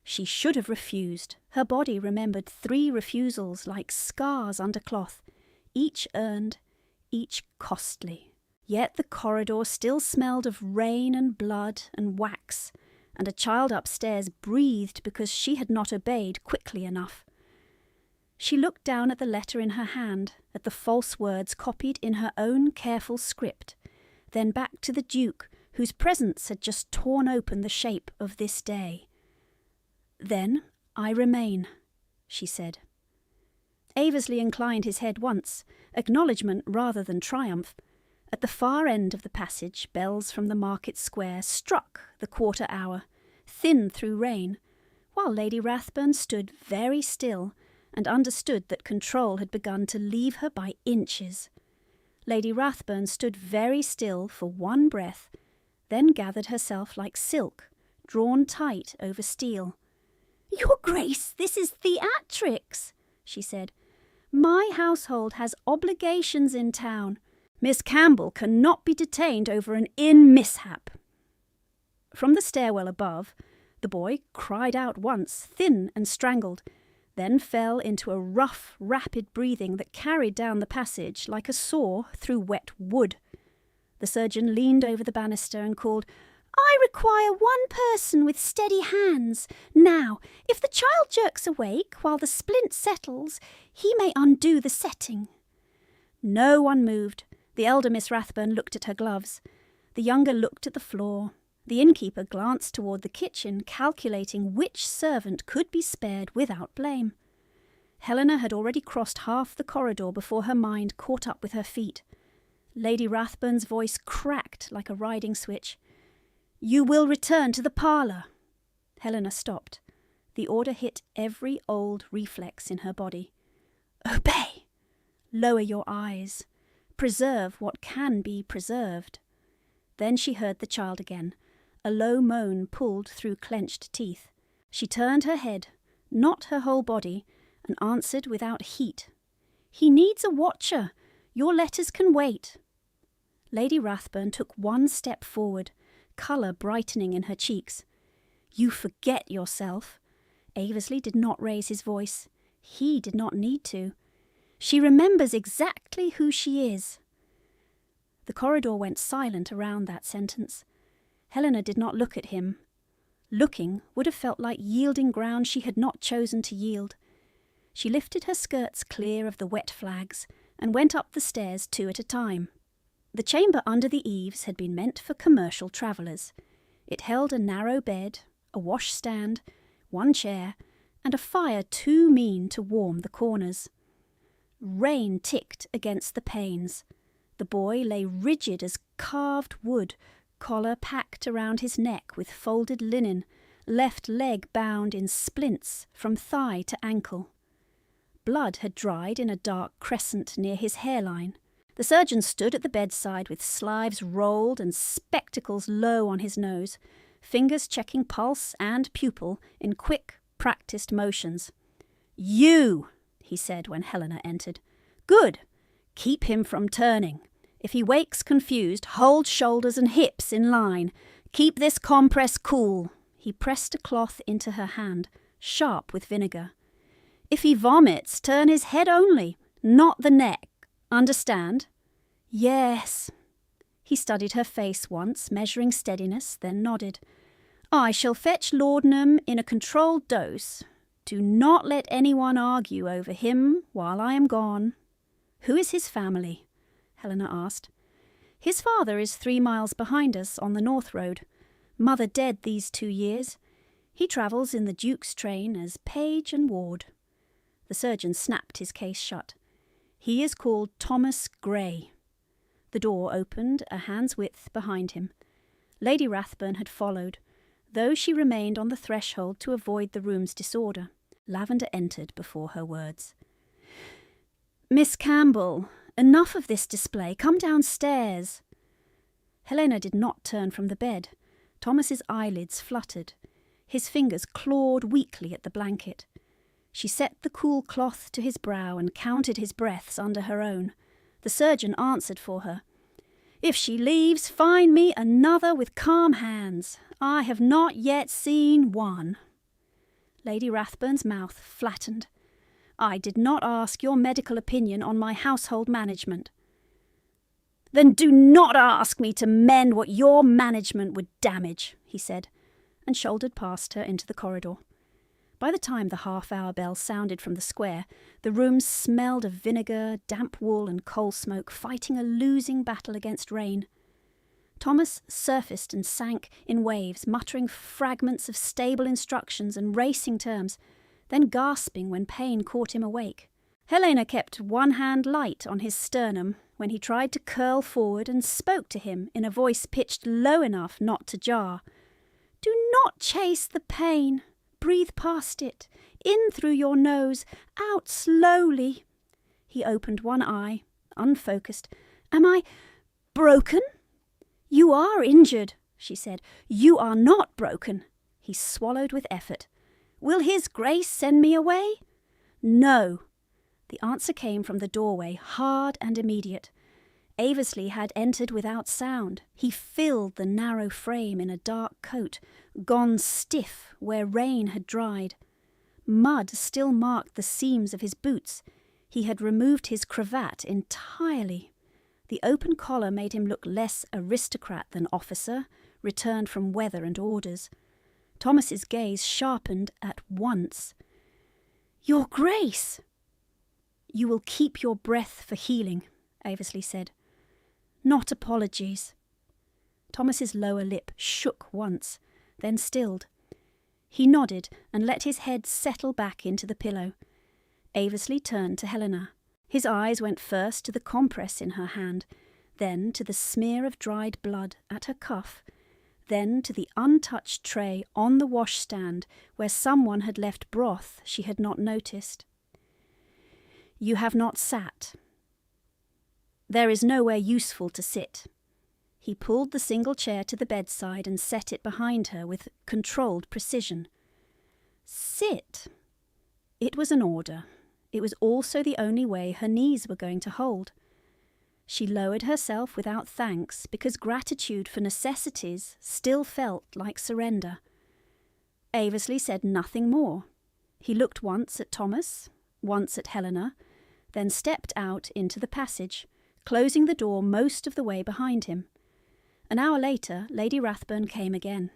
She should have refused. Her body remembered 3 refusals like scars under cloth, each earned, each costly. Yet the corridor still smelled of rain and blood and wax, and a child upstairs breathed because she had not obeyed quickly enough. She looked down at the letter in her hand, at the false words copied in her own careful script, then back to the Duke, whose presence had just torn open the shape of this day. "Then I remain," she said. Aversley inclined his head once, acknowledgment rather than triumph. At the far end of the passage, bells from the market square struck the quarter hour, thin through rain, while Lady Rathburn stood very still and understood that control had begun to leave her by inches. Lady Rathburn stood very still for one breath, then gathered herself like silk, drawn tight over steel. "Your Grace, this is theatrics," she said. "My household has obligations in town. Miss Campbell cannot be detained over an inn mishap." From the stairwell above, the boy cried out once, thin and strangled, then fell into a rough, rapid breathing that carried down the passage like a saw through wet wood. The surgeon leaned over the banister and called, "I require one person with steady hands. Now, if the child jerks awake while the splint settles, he may undo the setting." No one moved. The elder Miss Rathburn looked at her gloves. The younger looked at the floor. The innkeeper glanced toward the kitchen, calculating which servant could be spared without blame. Helena had already crossed half the corridor before her mind caught up with her feet. Lady Rathburn's voice cracked like a riding switch. "You will return to the parlour." Helena stopped. The order hit every old reflex in her body. "Obey! Lower your eyes. Preserve what can be preserved." Then she heard the child again. A low moan pulled through clenched teeth. She turned her head, not her whole body, and answered without heat. "He needs a watcher. Your letters can wait." Lady Rathburn took one step forward, colour brightening in her cheeks. "You forget yourself." Aversley did not raise his voice. He did not need to. "She remembers exactly who she is." The corridor went silent around that sentence. Helena did not look at him. Looking would have felt like yielding ground she had not chosen to yield. She lifted her skirts clear of the wet flags and went up the stairs 2 at a time. The chamber under the eaves had been meant for commercial travellers. It held a narrow bed, a washstand, 1 chair, and a fire too mean to warm the corners. Rain ticked against the panes. The boy lay rigid as carved wood, collar packed around his neck with folded linen, left leg bound in splints from thigh to ankle. Blood had dried in a dark crescent near his hairline. The surgeon stood at the bedside with sleeves rolled and spectacles low on his nose, fingers checking pulse and pupil in quick, practised motions. "You!" he said when Helena entered. "Good! Keep him from turning. If he wakes confused, hold shoulders and hips in line. Keep this compress cool." He pressed a cloth into her hand, sharp with vinegar. "If he vomits, turn his head only, not the neck. Understand?" "Yes." He studied her face once, measuring steadiness, then nodded. "I shall fetch laudanum in a controlled dose. Do not let anyone argue over him while I am gone." "Who is his family?" Helena asked. "His father is 3 miles behind us on the North Road. Mother dead these 2 years. He travels in the Duke's train as page and ward." The surgeon snapped his case shut. "He is called Thomas Gray." The door opened a hand's width behind him. Lady Rathburn had followed, though she remained on the threshold to avoid the room's disorder. Lavender entered before her words. "Miss Campbell, enough of this display. Come downstairs." Helena did not turn from the bed. Thomas's eyelids fluttered. His fingers clawed weakly at the blanket. She set the cool cloth to his brow and counted his breaths under her own. The surgeon answered for her. "If she leaves, find me another with calm hands. I have not yet seen one." Lady Rathburn's mouth flattened. "I did not ask your medical opinion on my household management." "Then do not ask me to mend what your management would damage," he said, and shouldered past her into the corridor. By the time the half-hour bell sounded from the square, the room smelled of vinegar, damp wool and coal smoke, fighting a losing battle against rain. Thomas surfaced and sank in waves, muttering fragments of stable instructions and racing terms, then gasping when pain caught him awake. Helena kept one hand light on his sternum when he tried to curl forward and spoke to him in a voice pitched low enough not to jar. "Do not chase the pain. Breathe past it, in through your nose, out slowly." He opened one eye, unfocused. "Am I broken?" "You are injured," she said. "You are not broken." He swallowed with effort. "Will His Grace send me away?" "No." The answer came from the doorway, hard and immediate. Aversley had entered without sound. He filled the narrow frame in a dark coat, gone stiff where rain had dried. Mud still marked the seams of his boots. He had removed his cravat entirely. The open collar made him look less aristocrat than officer, returned from weather and orders. Thomas's gaze sharpened at once. "Your Grace!" "You will keep your breath for healing," Aversley said. "Not apologies." Thomas's lower lip shook once, then stilled. He nodded and let his head settle back into the pillow. Aversley turned to Helena. His eyes went first to the compress in her hand, then to the smear of dried blood at her cuff, then to the untouched tray on the washstand where someone had left broth she had not noticed. "You have not sat. There is nowhere useful to sit." He pulled the single chair to the bedside and set it behind her with controlled precision. "Sit." It was an order. It was also the only way her knees were going to hold. She lowered herself without thanks because gratitude for necessities still felt like surrender. Aversley said nothing more. He looked once at Thomas, once at Helena, then stepped out into the passage, closing the door most of the way behind him. An hour later, Lady Rathburn came again.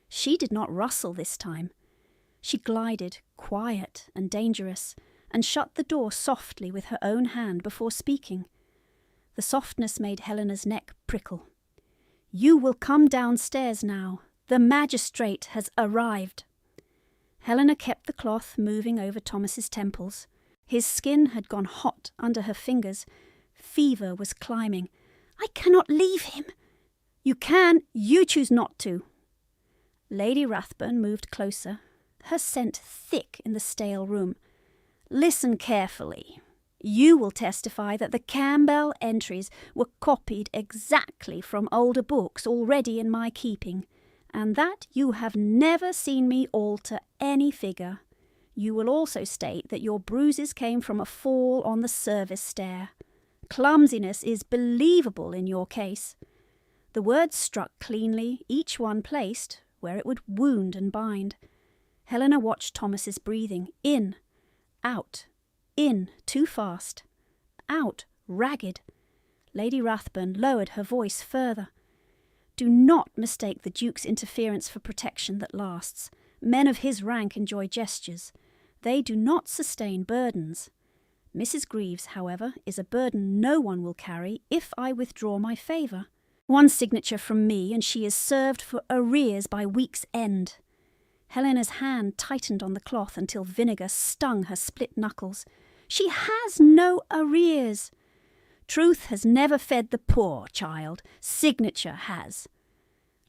She did not rustle this time. She glided, quiet and dangerous, and shut the door softly with her own hand before speaking. The softness made Helena's neck prickle. "You will come downstairs now. The magistrate has arrived." Helena kept the cloth moving over Thomas's temples. His skin had gone hot under her fingers. Fever was climbing. "I cannot leave him." "You can. You choose not to." Lady Rathburn moved closer, her scent thick in the stale room. "Listen carefully. You will testify that the Campbell entries were copied exactly from older books already in my keeping, and that you have never seen me alter any figure. You will also state that your bruises came from a fall on the service stair. Clumsiness is believable in your case." The words struck cleanly, each one placed where it would wound and bind. Helena watched Thomas's breathing. In, out, in, too fast, out, ragged. Lady Rathburn lowered her voice further. "Do not mistake the Duke's interference for protection that lasts. Men of his rank enjoy gestures. They do not sustain burdens. Mrs. Greaves, however, is a burden no one will carry if I withdraw my favour. One signature from me, and she is served for arrears by week's end." Helena's hand tightened on the cloth until vinegar stung her split knuckles. "She has no arrears." "Truth has never fed the poor, child. Signature has."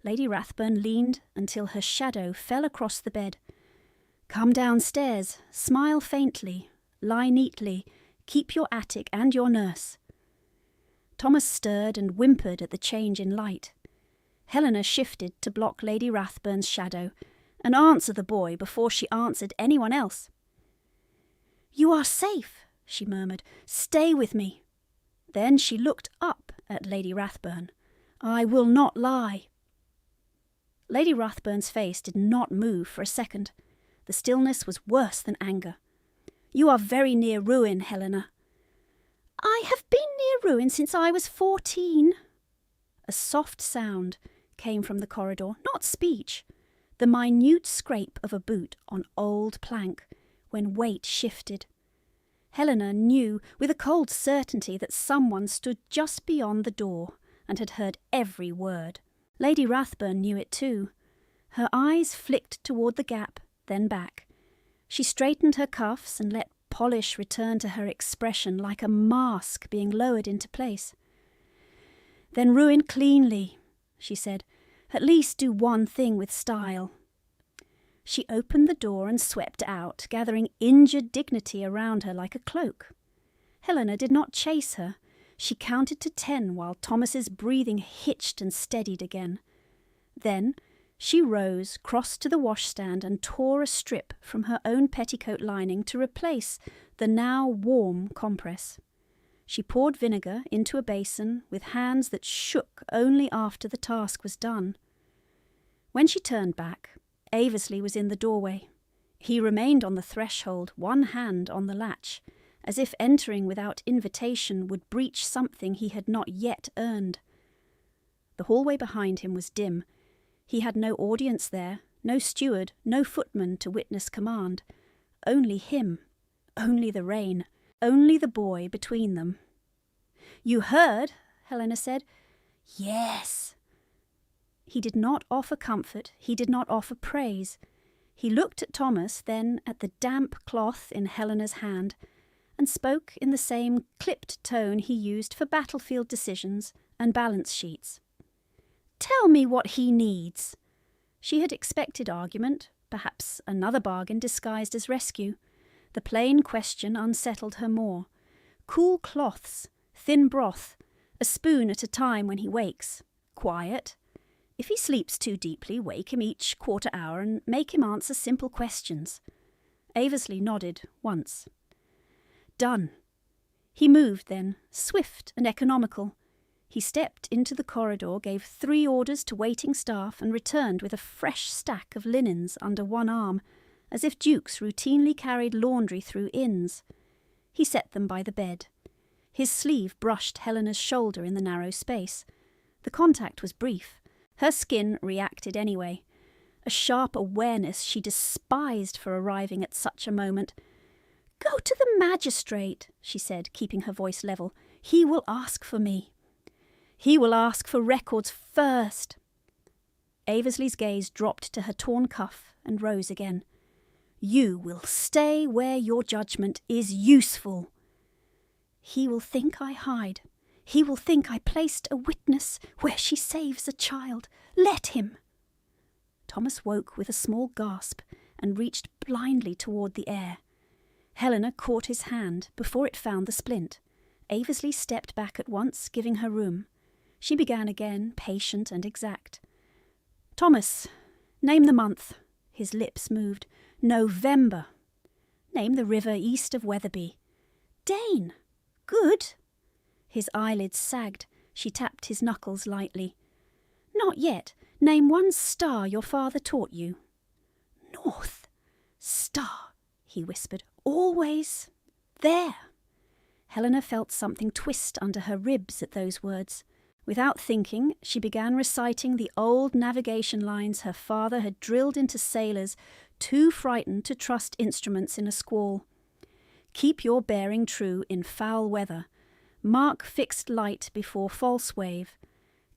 Lady Rathburn leaned until her shadow fell across the bed. "Come downstairs, smile faintly, lie neatly, keep your attic and your nurse." Thomas stirred and whimpered at the change in light. Helena shifted to block Lady Rathburn's shadow and answer the boy before she answered anyone else. "You are safe," she murmured. "Stay with me." Then she looked up at Lady Rathburn. "I will not lie." Lady Rathburn's face did not move for a second. The stillness was worse than anger. "You are very near ruin, Helena." "I have been near ruin since I was 14. A soft sound came from the corridor, not speech. the minute scrape of a boot on old plank, when weight shifted. Helena knew with a cold certainty that someone stood just beyond the door and had heard every word. Lady Rathburn knew it too. Her eyes flicked toward the gap, then back. She straightened her cuffs and let polish return to her expression like a mask being lowered into place. "Then ruin cleanly," she said. "At least do one thing with style." She opened the door and swept out, gathering injured dignity around her like a cloak. Helena did not chase her. She counted to 10 while Thomas's breathing hitched and steadied again. Then she rose, crossed to the washstand and tore a strip from her own petticoat lining to replace the now warm compress. She poured vinegar into a basin with hands that shook only after the task was done. When she turned back, Aversley was in the doorway. He remained on the threshold, one hand on the latch, as if entering without invitation would breach something he had not yet earned. The hallway behind him was dim. He had no audience there, no steward, no footman to witness command. Only him, only the rain, only the boy between them. "You heard?" Helena said. "Yes." He did not offer comfort, he did not offer praise. He looked at Thomas, then at the damp cloth in Helena's hand, and spoke in the same clipped tone he used for battlefield decisions and balance sheets. "Tell me what he needs." She had expected argument, perhaps another bargain disguised as rescue. The plain question unsettled her more. Cool cloths, thin broth, a spoon at a time when he wakes. Quiet. If he sleeps too deeply, wake him each quarter hour and make him answer simple questions. Aversley nodded once. Done. He moved then, swift and economical. He stepped into the corridor, gave 3 orders to waiting staff, and returned with a fresh stack of linens under one arm, as if dukes routinely carried laundry through inns. He set them by the bed. His sleeve brushed Helena's shoulder in the narrow space. The contact was brief. Her skin reacted anyway. A sharp awareness she despised for arriving at such a moment. "Go to the magistrate," she said, keeping her voice level. "He will ask for me." "He will ask for records first." Aversley's gaze dropped to her torn cuff and rose again. "You will stay where your judgment is useful." "He will think I hide. He will think I placed a witness where she saves a child. Let him." Thomas woke with a small gasp and reached blindly toward the air. Helena caught his hand before it found the splint. Aversley stepped back at once, giving her room. She began again, patient and exact. "Thomas, name the month." His lips moved. "November." "Name the river east of Wetherby." "Dane." "Good." His eyelids sagged. She tapped his knuckles lightly. "Not yet. Name one star your father taught you." "North. Star," he whispered. "Always there." Helena felt something twist under her ribs at those words. Without thinking, she began reciting the old navigation lines her father had drilled into sailors too frightened to trust instruments in a squall. "Keep your bearing true in foul weather. Mark fixed light before false wave.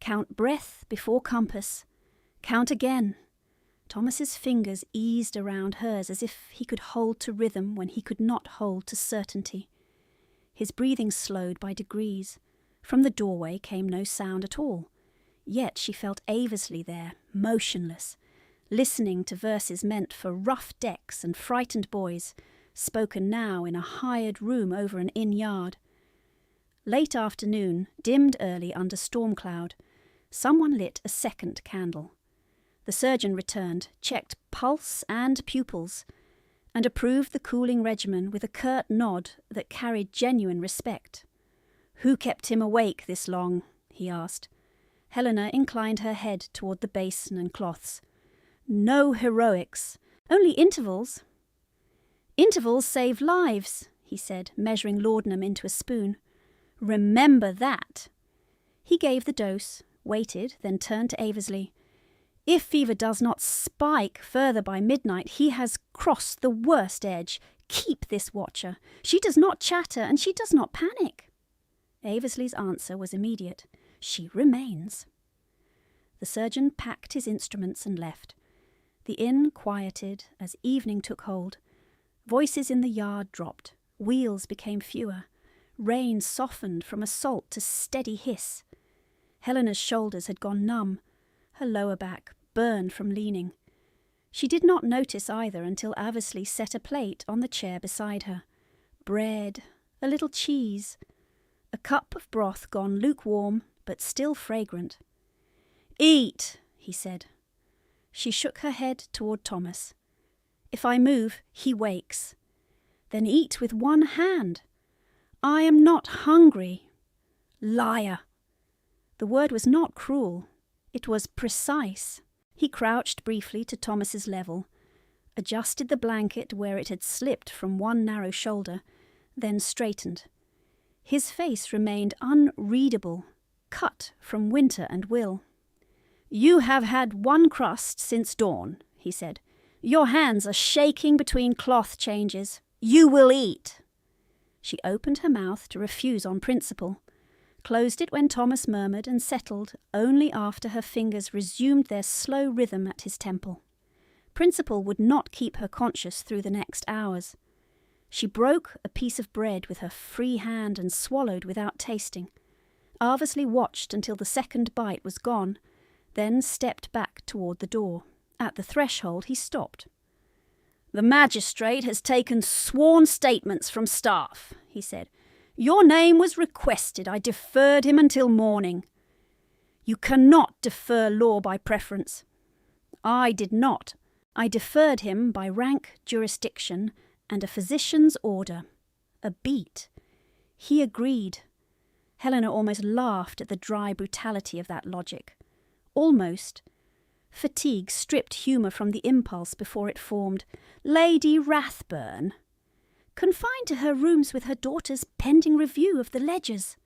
Count breath before compass. Count again." Thomas's fingers eased around hers as if he could hold to rhythm when he could not hold to certainty. His breathing slowed by degrees. From the doorway came no sound at all. Yet she felt Aversley there, motionless, listening to verses meant for rough decks and frightened boys, spoken now in a hired room over an inn yard. Late afternoon, dimmed early under storm cloud. Someone lit a second candle. The surgeon returned, checked pulse and pupils, and approved the cooling regimen with a curt nod that carried genuine respect. "Who kept him awake this long?" he asked. Helena inclined her head toward the basin and cloths. "No heroics, only intervals." "Intervals save lives," he said, measuring laudanum into a spoon. "Remember that." He gave the dose, waited, then turned to Aversley. If fever does not spike further by midnight, he has crossed the worst edge. Keep this watcher. She does not chatter, and she does not panic. Aversley's answer was immediate. She remains. The surgeon packed his instruments and left. The inn quieted as evening took hold. Voices in the yard dropped. Wheels became fewer. Rain softened from a salt to steady hiss. Helena's shoulders had gone numb. Her lower back burned from leaning. She did not notice either until Aversley set a plate on the chair beside her. Bread, a little cheese, a cup of broth gone lukewarm but still fragrant. "Eat," he said. She shook her head toward Thomas. "If I move, he wakes." "Then eat with one hand." "I am not hungry." "Liar!" The word was not cruel. It was precise. He crouched briefly to Thomas's level, adjusted the blanket where it had slipped from one narrow shoulder, then straightened. His face remained unreadable, cut from winter and will. "You have had one crust since dawn," he said. "Your hands are shaking between cloth changes. You will eat." She opened her mouth to refuse on principle, closed it when Thomas murmured, and settled only after her fingers resumed their slow rhythm at his temple. Principle would not keep her conscious through the next hours. She broke a piece of bread with her free hand and swallowed without tasting. Aversley watched until the second bite was gone, then stepped back toward the door. At the threshold he stopped. "The magistrate has taken sworn statements from staff," he said. "Your name was requested. I deferred him until morning." "You cannot defer law by preference." "I did not. I deferred him by rank, jurisdiction, and a physician's order." A beat. He agreed. Helena almost laughed at the dry brutality of that logic. Almost. Fatigue stripped humour from the impulse before it formed. Lady Rathburn, confined to her rooms with her daughter's pending review of the ledgers.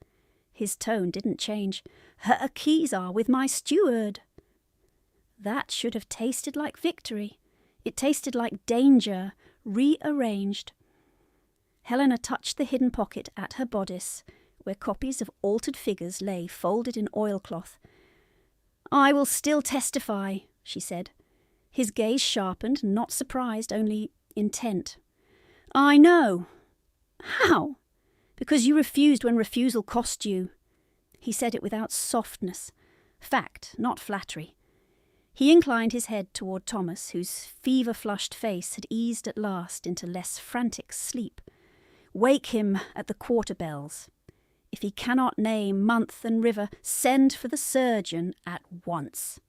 His tone didn't change. "Her keys are with my steward." That should have tasted like victory. It tasted like danger, rearranged. Helena touched the hidden pocket at her bodice, where copies of altered figures lay folded in oilcloth. "I will still testify," she said. His gaze sharpened, not surprised, only intent. "I know." "How?" "Because you refused when refusal cost you." He said it without softness. Fact, not flattery. He inclined his head toward Thomas, whose fever-flushed face had eased at last into less frantic sleep. "Wake him at the quarter bells. If he cannot name month and river, send for the surgeon at once."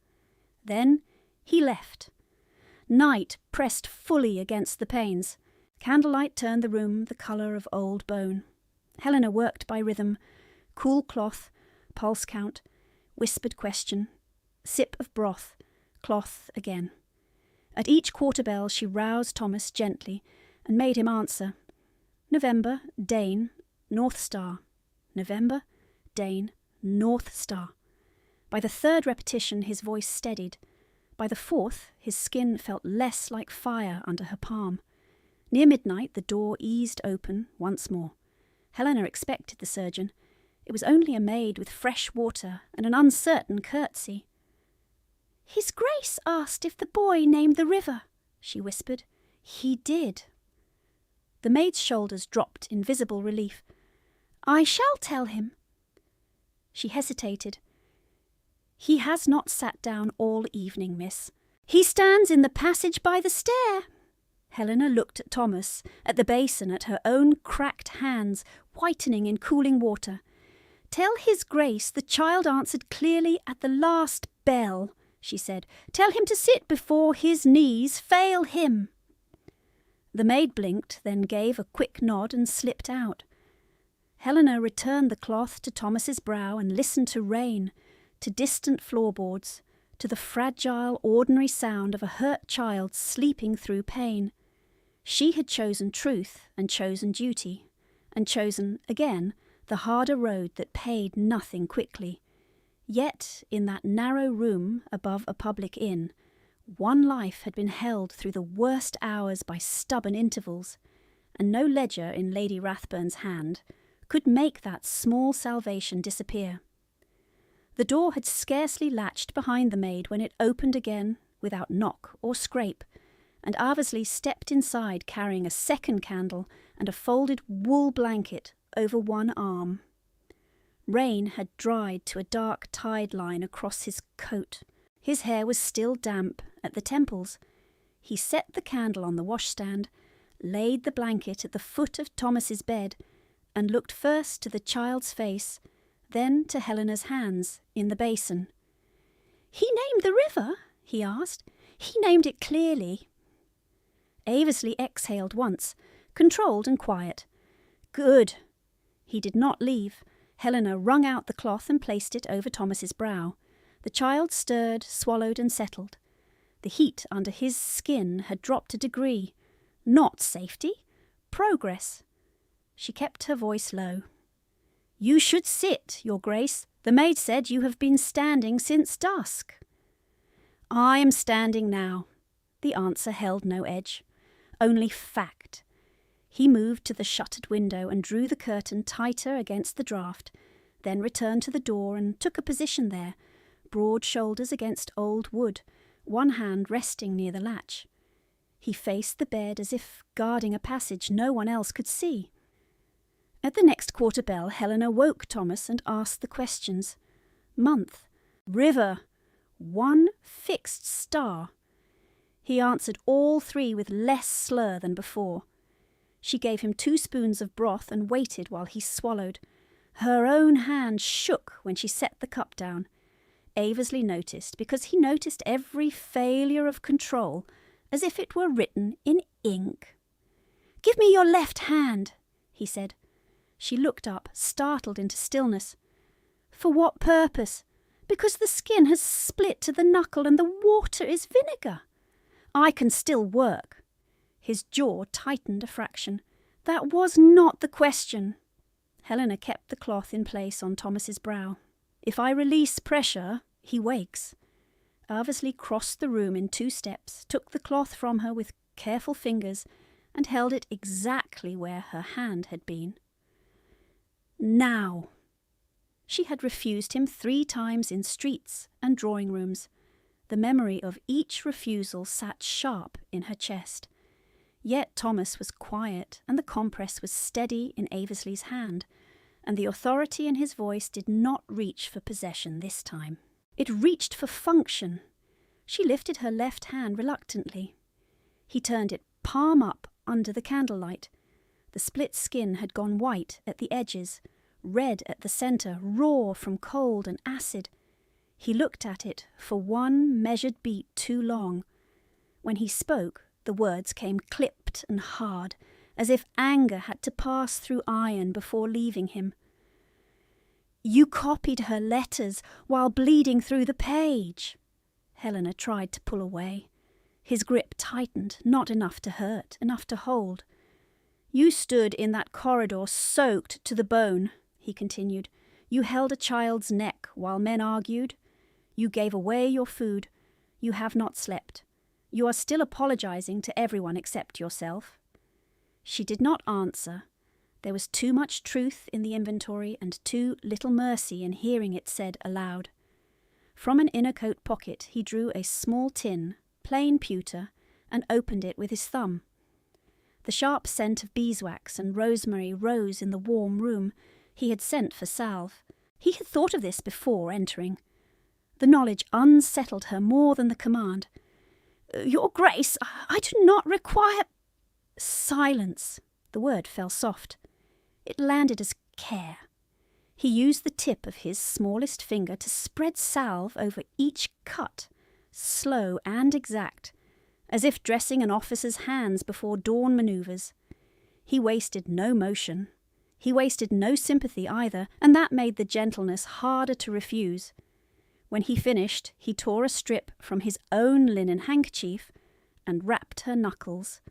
Then he left. Night pressed fully against the panes. Candlelight turned the room the colour of old bone. Helena worked by rhythm. Cool cloth, pulse count, whispered question, sip of broth, cloth again. At each quarter bell she roused Thomas gently and made him answer. November, Dane, North Star. November, Dane, North Star. By the third repetition his voice steadied. By the fourth his skin felt less like fire under her palm. Near midnight the door eased open once more. Helena expected the surgeon. It was only a maid with fresh water and an uncertain curtsy. "His Grace asked if the boy named the river," she whispered. "He did." The maid's shoulders dropped in visible relief. "I shall tell him." She hesitated. "He has not sat down all evening, miss. He stands in the passage by the stair." Helena looked at Thomas, at the basin, at her own cracked hands, whitening in cooling water. "Tell his Grace the child answered clearly at the last bell," she said. "Tell him to sit before his knees fail him." The maid blinked, then gave a quick nod and slipped out. Helena returned the cloth to Thomas's brow and listened to rain, to distant floorboards, to the fragile, ordinary sound of a hurt child sleeping through pain. She had chosen truth and chosen duty, and chosen, again, the harder road that paid nothing quickly. Yet in that narrow room above a public inn, one life had been held through the worst hours by stubborn intervals, and no ledger in Lady Rathburn's hand could make that small salvation disappear. The door had scarcely latched behind the maid when it opened again without knock or scrape, and Aversley stepped inside carrying a second candle and a folded wool blanket over one arm. Rain had dried to a dark tide line across his coat. His hair was still damp at the temples. He set the candle on the washstand, laid the blanket at the foot of Thomas's bed, and looked first to the child's face, then to Helena's hands in the basin. "He named the river?" he asked. "He named it clearly." Aversley exhaled once, controlled and quiet. "Good." He did not leave. Helena wrung out the cloth and placed it over Thomas's brow. The child stirred, swallowed, and settled. The heat under his skin had dropped a degree. Not safety, progress. She kept her voice low. "You should sit, Your Grace. The maid said you have been standing since dusk." "I am standing now." The answer held no edge, only fact. He moved to the shuttered window and drew the curtain tighter against the draught, then returned to the door and took a position there, broad shoulders against old wood, one hand resting near the latch. He faced the bed as if guarding a passage no one else could see. At the next quarter bell, Helena woke Thomas and asked the questions. Month, river, one fixed star. He answered all three with less slur than before. She gave him 2 spoons of broth and waited while he swallowed. Her own hand shook when she set the cup down. Aversley noticed, because he noticed every failure of control, as if it were written in ink. "Give me your left hand," he said. She looked up, startled into stillness. "For what purpose?" "Because the skin has split to the knuckle and the water is vinegar." "I can still work." His jaw tightened a fraction. "That was not the question." Helena kept the cloth in place on Thomas's brow. "If I release pressure, he wakes." Aversley crossed the room in 2 steps, took the cloth from her with careful fingers, and held it exactly where her hand had been. "Now." She had refused him 3 times in streets and drawing rooms. The memory of each refusal sat sharp in her chest. Yet Thomas was quiet, and the compress was steady in Aversley's hand, and the authority in his voice did not reach for possession this time. It reached for function. She lifted her left hand reluctantly. He turned it palm up under the candlelight. The split skin had gone white at the edges, red at the centre, raw from cold and acid. He looked at it for one measured beat too long. When he spoke, the words came clipped and hard, as if anger had to pass through iron before leaving him. "You copied her letters while bleeding through the page." Helena tried to pull away. His grip tightened, not enough to hurt, enough to hold. "You stood in that corridor soaked to the bone," he continued. "You held a child's neck while men argued. You gave away your food. You have not slept. You are still apologizing to everyone except yourself." She did not answer. There was too much truth in the inventory and too little mercy in hearing it said aloud. From an inner coat pocket he drew a small tin, plain pewter, and opened it with his thumb. The sharp scent of beeswax and rosemary rose in the warm room. He had sent for salve. He had thought of this before entering. The knowledge unsettled her more than the command. "Your Grace, I do not require—" "Silence." The word fell soft. It landed as care. He used the tip of his smallest finger to spread salve over each cut, slow and exact, as if dressing an officer's hands before dawn manoeuvres. He wasted no motion. He wasted no sympathy either, and that made the gentleness harder to refuse. When he finished, he tore a strip from his own linen handkerchief and wrapped her knuckles.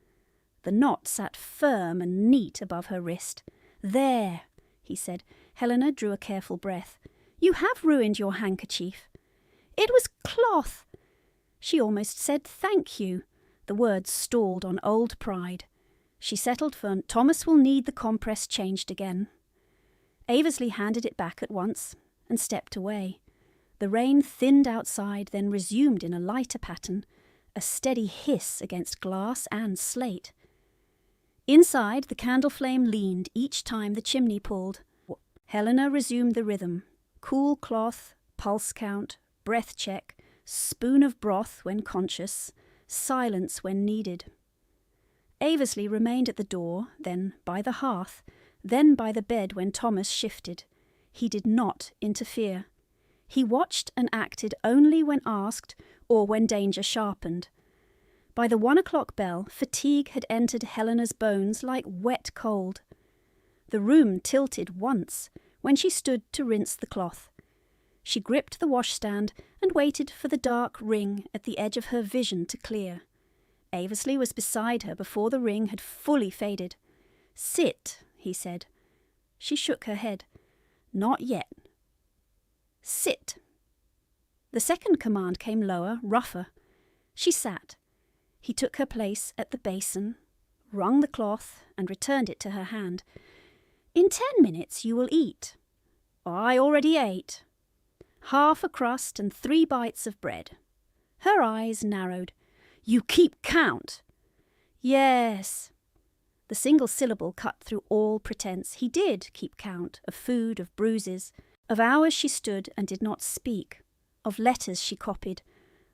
The knot sat firm and neat above her wrist. "There," he said. Helena drew a careful breath. You have ruined your handkerchief. It was cloth. She almost said thank you. The words stalled on old pride. She settled for Thomas will need the compress changed again. Aversley handed it back at once and stepped away. The rain thinned outside, then resumed in a lighter pattern, a steady hiss against glass and slate. Inside, the candle flame leaned each time the chimney pulled. Helena resumed the rhythm. Cool cloth, pulse count, breath check, spoon of broth when conscious, silence when needed. Aversley remained at the door, then by the hearth, then by the bed when Thomas shifted. He did not interfere. He watched and acted only when asked or when danger sharpened. By the 1 o'clock bell, fatigue had entered Helena's bones like wet cold. The room tilted once when she stood to rinse the cloth. She gripped the washstand and waited for the dark ring at the edge of her vision to clear. Aversley was beside her before the ring had fully faded. "Sit," he said. She shook her head. "Not yet." "Sit." The second command came lower, rougher. She sat. He took her place at the basin, wrung the cloth, and returned it to her hand. "In 10 minutes you will eat." "I already ate." "Half a crust and 3 bites of bread." Her eyes narrowed. "You keep count." "Yes." The single syllable cut through all pretense. He did keep count of food, of bruises, of hours she stood and did not speak, of letters she copied,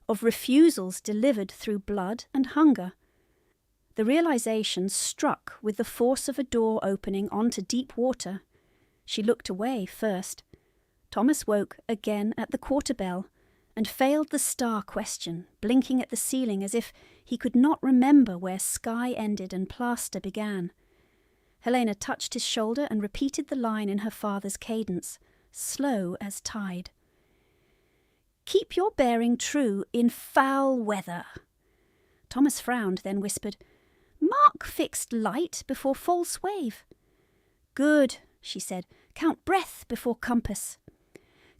of refusals delivered through blood and hunger. The realization struck with the force of a door opening onto deep water. She looked away first. Thomas woke again at the quarter bell and failed the star question, blinking at the ceiling as if he could not remember where sky ended and plaster began. Helena touched his shoulder and repeated the line in her father's cadence, slow as tide. "Keep your bearing true in foul weather." Thomas frowned, then whispered, "Mark fixed light before false wave." "Good," she said. "Count breath before compass."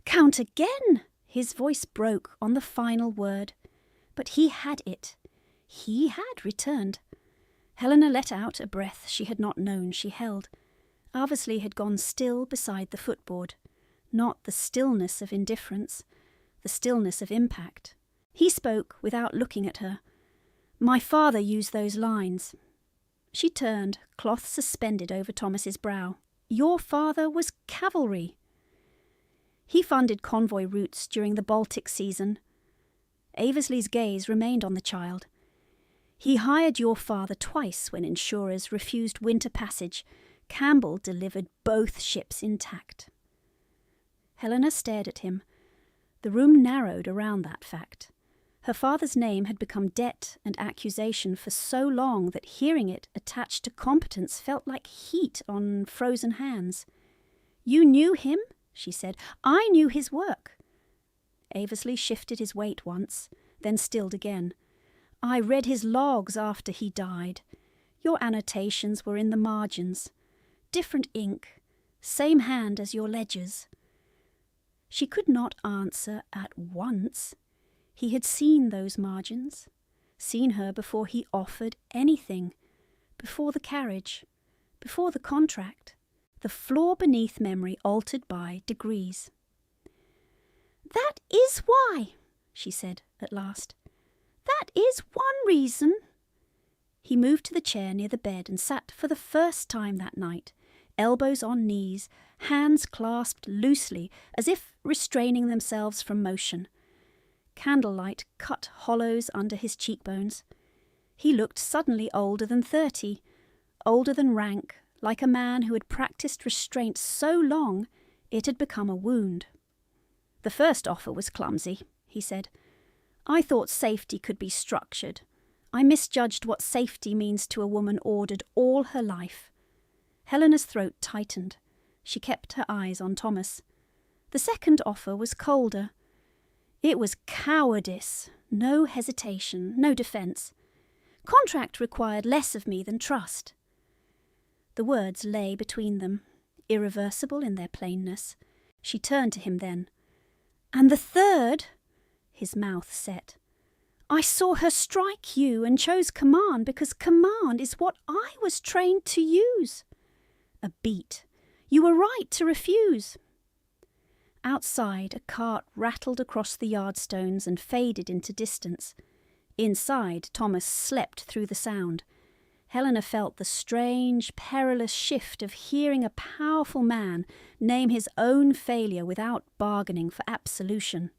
"Count again!" His voice broke on the final word. But he had it. He had returned. Helena let out a breath she had not known she held. Aversley had gone still beside the footboard. Not the stillness of indifference, the stillness of impact. He spoke without looking at her. "My father used those lines." She turned, cloth suspended over Thomas's brow. "Your father was cavalry." "He funded convoy routes during the Baltic season." Aversley's gaze remained on the child. "He hired your father twice when insurers refused winter passage. Campbell delivered both ships intact." Helena stared at him. The room narrowed around that fact. Her father's name had become debt and accusation for so long that hearing it attached to competence felt like heat on frozen hands. "You knew him?" she said. "I knew his work." Aversley shifted his weight once, then stilled again. "I read his logs after he died. Your annotations were in the margins. Different ink, same hand as your ledgers." She could not answer at once. He had seen those margins, seen her before he offered anything, before the carriage, before the contract, the floor beneath memory altered by degrees. "That is why," she said at last. "That is one reason." He moved to the chair near the bed and sat for the first time that night, elbows on knees, hands clasped loosely as if restraining themselves from motion. Candlelight cut hollows under his cheekbones. He looked suddenly older than 30, older than rank, like a man who had practiced restraint so long it had become a wound. "The first offer was clumsy," he said. "I thought safety could be structured. I misjudged what safety means to a woman ordered all her life." Helena's throat tightened. She kept her eyes on Thomas. "The second offer was colder. It was cowardice, no hesitation, no defence. Contract required less of me than trust." The words lay between them, irreversible in their plainness. She turned to him then. "And the third," his mouth set, "I saw her strike you and chose command because command is what I was trained to use." A beat. "You were right to refuse." Outside, a cart rattled across the yardstones and faded into distance. Inside, Thomas slept through the sound. Helena felt the strange, perilous shift of hearing a powerful man name his own failure without bargaining for absolution.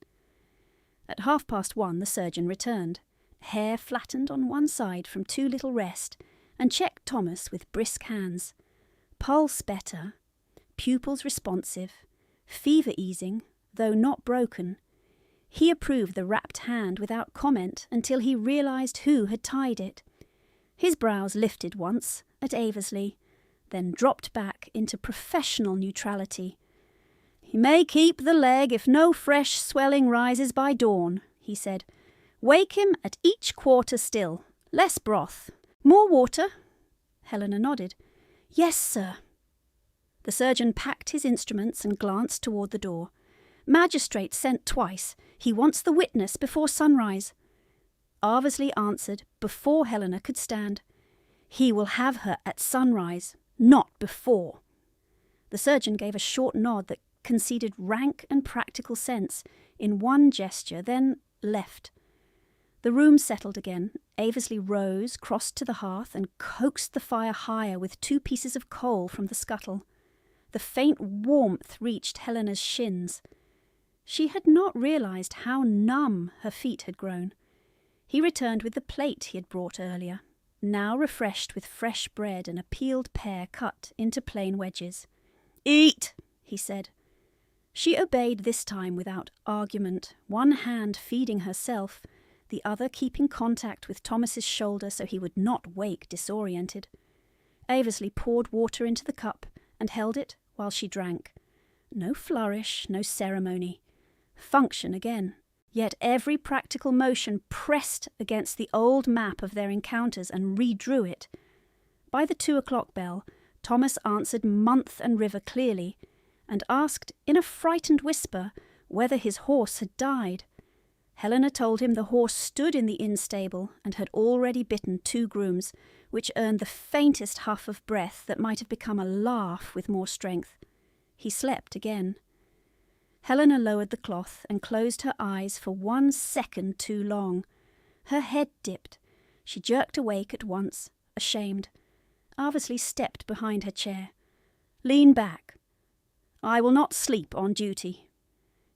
At 1:30 the surgeon returned, hair flattened on one side from too little rest, and checked Thomas with brisk hands. Pulse better, pupils responsive, fever easing, though not broken. He approved the wrapped hand without comment until he realised who had tied it. His brows lifted once at Aversley, then dropped back into professional neutrality. "He may keep the leg if no fresh swelling rises by dawn," he said. "Wake him at each quarter still. Less broth. More water?" Helena nodded. "Yes, sir." The surgeon packed his instruments and glanced toward the door. "Magistrate sent twice. He wants the witness before sunrise." Aversley answered before Helena could stand. "He will have her at sunrise, not before." The surgeon gave a short nod that conceded rank and practical sense in one gesture, then left. The room settled again. Aversley rose, crossed to the hearth, and coaxed the fire higher with 2 pieces of coal from the scuttle. The faint warmth reached Helena's shins. She had not realised how numb her feet had grown. He returned with the plate he had brought earlier, now refreshed with fresh bread and a peeled pear cut into plain wedges. "Eat," he said. She obeyed this time without argument, one hand feeding herself, the other keeping contact with Thomas's shoulder so he would not wake disoriented. Aversley poured water into the cup and held it while she drank. No flourish, no ceremony. Function again. Yet every practical motion pressed against the old map of their encounters and redrew it. By the 2:00 bell, Thomas answered month and river clearly, and asked in a frightened whisper whether his horse had died. Helena told him the horse stood in the inn stable and had already bitten 2 grooms, which earned the faintest huff of breath that might have become a laugh with more strength. He slept again. Helena lowered the cloth and closed her eyes for 1 second too long. Her head dipped. She jerked awake at once, ashamed. Aversley stepped behind her chair. "Lean back. I will not sleep on duty.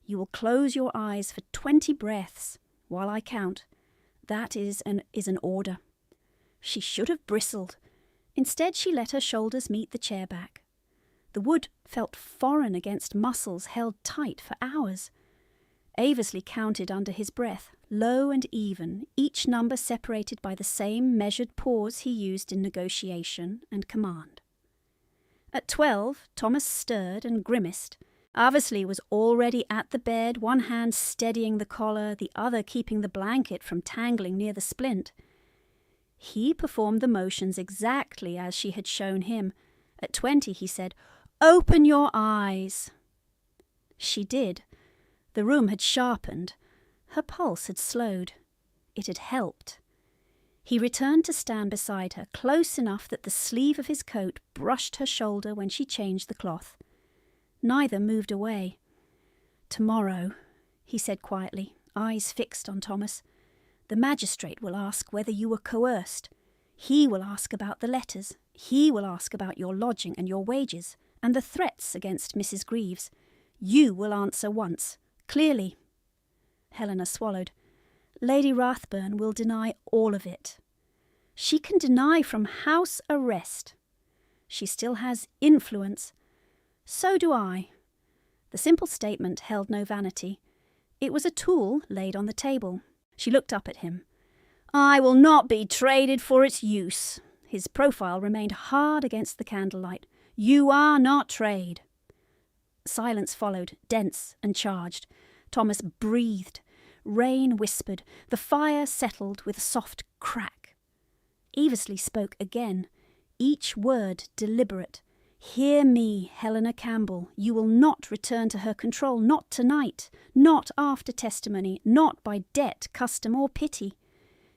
You will close your eyes for 20 breaths while I count. That is an order." She should have bristled. Instead, she let her shoulders meet the chair back. The wood felt foreign against muscles held tight for hours. Aversley counted under his breath, low and even, each number separated by the same measured pause he used in negotiation and command. At 12, Thomas stirred and grimaced. Aversley was already at the bed, one hand steadying the collar, the other keeping the blanket from tangling near the splint. He performed the motions exactly as she had shown him. At 20, he said, "Open your eyes." She did. The room had sharpened. Her pulse had slowed. It had helped. He returned to stand beside her, close enough that the sleeve of his coat brushed her shoulder when she changed the cloth. Neither moved away. "Tomorrow," he said quietly, eyes fixed on Thomas, "the magistrate will ask whether you were coerced. He will ask about the letters. He will ask about your lodging and your wages, and the threats against Mrs. Greaves. You will answer once, clearly." Helena swallowed. "Lady Rathburn will deny all of it. She can deny from house arrest. She still has influence. So do I." The simple statement held no vanity. It was a tool laid on the table. She looked up at him. "I will not be traded for its use." His profile remained hard against the candlelight. "You are not trade." Silence followed, dense and charged. Thomas breathed. Rain whispered. The fire settled with a soft crack. Aversley spoke again, each word deliberate. Hear me, Helena Campbell. You will not return to her control, not tonight, not after testimony, not by debt, custom, or pity.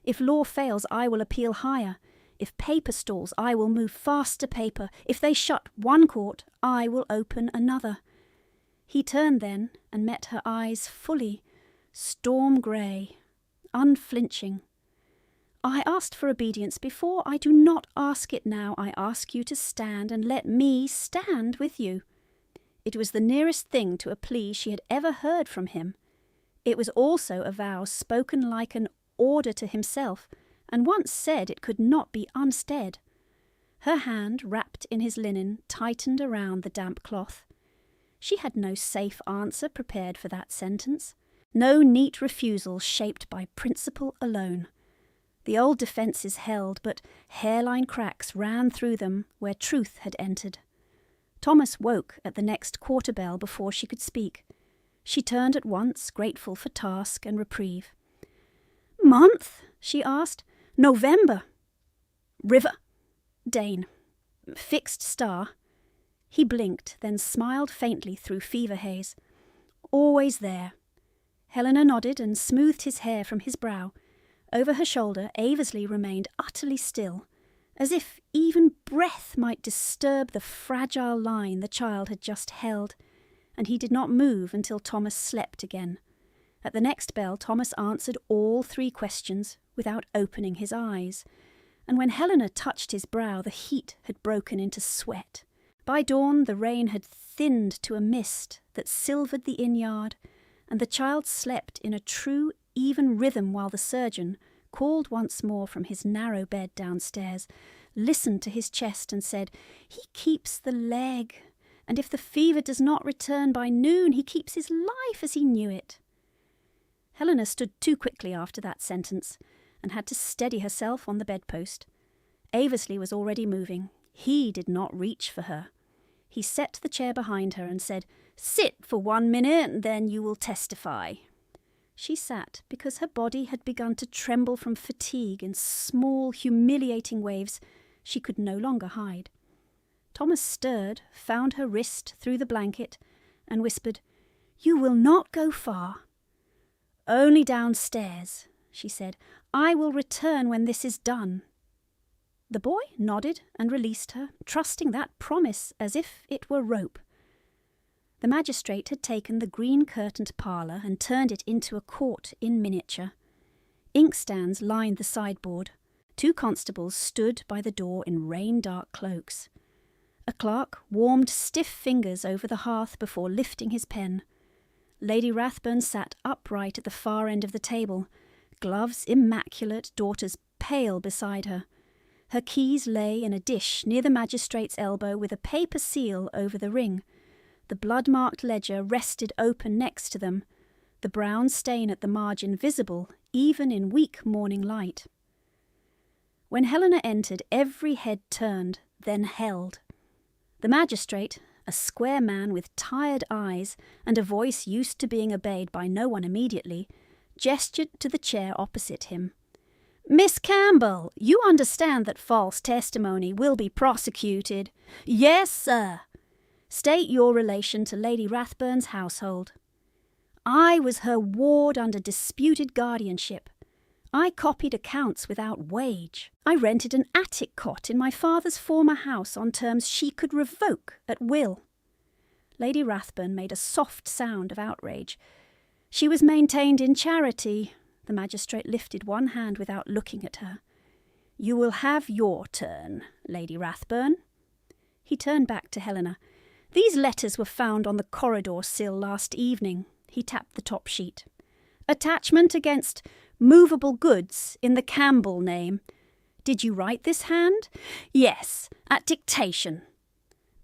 If law fails, I will appeal higher. If paper stalls, I will move faster paper. If they shut one court, I will open another. He turned then and met her eyes fully, storm grey, unflinching. I asked for obedience before. I do not ask it now. I ask you to stand and let me stand with you. It was the nearest thing to a plea she had ever heard from him. It was also a vow spoken like an order to himself, and once said it could not be unstead. Her hand, wrapped in his linen, tightened around the damp cloth. She had no safe answer prepared for that sentence, no neat refusal shaped by principle alone. The old defences held, but hairline cracks ran through them where truth had entered. Thomas woke at the next quarter bell before she could speak. She turned at once, grateful for task and reprieve. "Month?" she asked. "November." "River." "Dane." "Fixed star." He blinked, then smiled faintly through fever haze. "Always there." Helena nodded and smoothed his hair from his brow. Over her shoulder, Aversley remained utterly still, as if even breath might disturb the fragile line the child had just held, and he did not move until Thomas slept again. At the next bell, Thomas answered all 3 questions without opening his eyes, and when Helena touched his brow, the heat had broken into sweat. By dawn, the rain had thinned to a mist that silvered the inn-yard, and the child slept in a true, even rhythm while the surgeon, called once more from his narrow bed downstairs, listened to his chest and said, "He keeps the leg, and if the fever does not return by noon, he keeps his life as he knew it." Helena stood too quickly after that sentence, and had to steady herself on the bedpost. Aversley was already moving. He did not reach for her. He set the chair behind her and said, "Sit for 1 minute, and then you will testify." She sat because her body had begun to tremble from fatigue in small, humiliating waves she could no longer hide. Thomas stirred, found her wrist through the blanket, and whispered, "You will not go far." "Only downstairs," she said. "I will return when this is done." The boy nodded and released her, trusting that promise as if it were rope. The magistrate had taken the green-curtained parlour and turned it into a court in miniature. Inkstands lined the sideboard. 2 constables stood by the door in rain-dark cloaks. A clerk warmed stiff fingers over the hearth before lifting his pen. Lady Rathburn sat upright at the far end of the table, gloves immaculate, daughters pale beside her. Her keys lay in a dish near the magistrate's elbow with a paper seal over the ring. The blood-marked ledger rested open next to them, the brown stain at the margin visible even in weak morning light. When Helena entered, every head turned, then held. The magistrate, a square man with tired eyes and a voice used to being obeyed by no one immediately, gestured to the chair opposite him. "Miss Campbell, you understand that false testimony will be prosecuted." "Yes, sir." "State your relation to Lady Rathburn's household." "I was her ward under disputed guardianship. I copied accounts without wage. I rented an attic cot in my father's former house on terms she could revoke at will." Lady Rathburn made a soft sound of outrage. "She was maintained in charity." The magistrate lifted one hand without looking at her. "You will have your turn, Lady Rathburn." He turned back to Helena. "These letters were found on the corridor sill last evening." He tapped the top sheet. "Attachment against movable goods in the Campbell name. Did you write this hand?" "Yes, at dictation."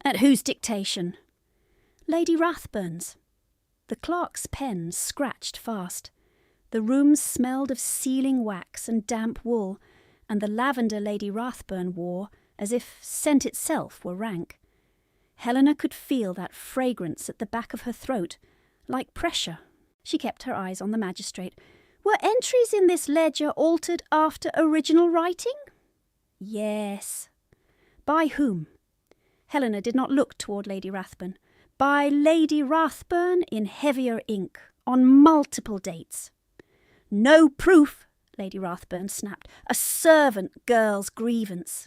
"At whose dictation?" "Lady Rathburn's." The clerk's pen scratched fast. The room smelled of sealing wax and damp wool, and the lavender Lady Rathburn wore as if scent itself were rank. Helena could feel that fragrance at the back of her throat, like pressure. She kept her eyes on the magistrate. "Were entries in this ledger altered after original writing?" "Yes." "By whom?" Helena did not look toward Lady Rathburn. By Lady Rathburn in heavier ink, on multiple dates. No proof, Lady Rathburn snapped. A servant girl's grievance.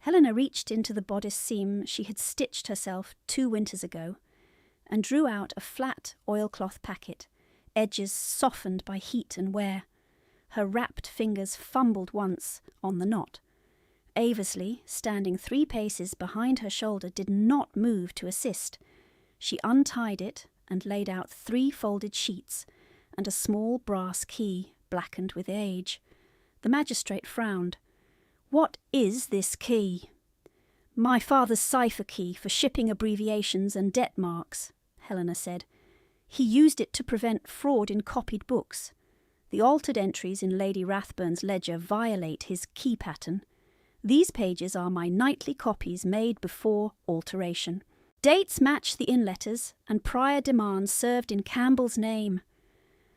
Helena reached into the bodice seam she had stitched herself 2 winters ago and drew out a flat oilcloth packet, edges softened by heat and wear. Her wrapped fingers fumbled once on the knot. Aversley, standing 3 paces behind her shoulder, did not move to assist. She untied it and laid out 3 folded sheets and a small brass key, blackened with age. The magistrate frowned. "What is this key?" "My father's cipher key for shipping abbreviations and debt marks," Helena said. "He used it to prevent fraud in copied books. The altered entries in Lady Rathburn's ledger violate his key pattern. These pages are my nightly copies made before alteration. Dates match the in-letters, and prior demands served in Campbell's name."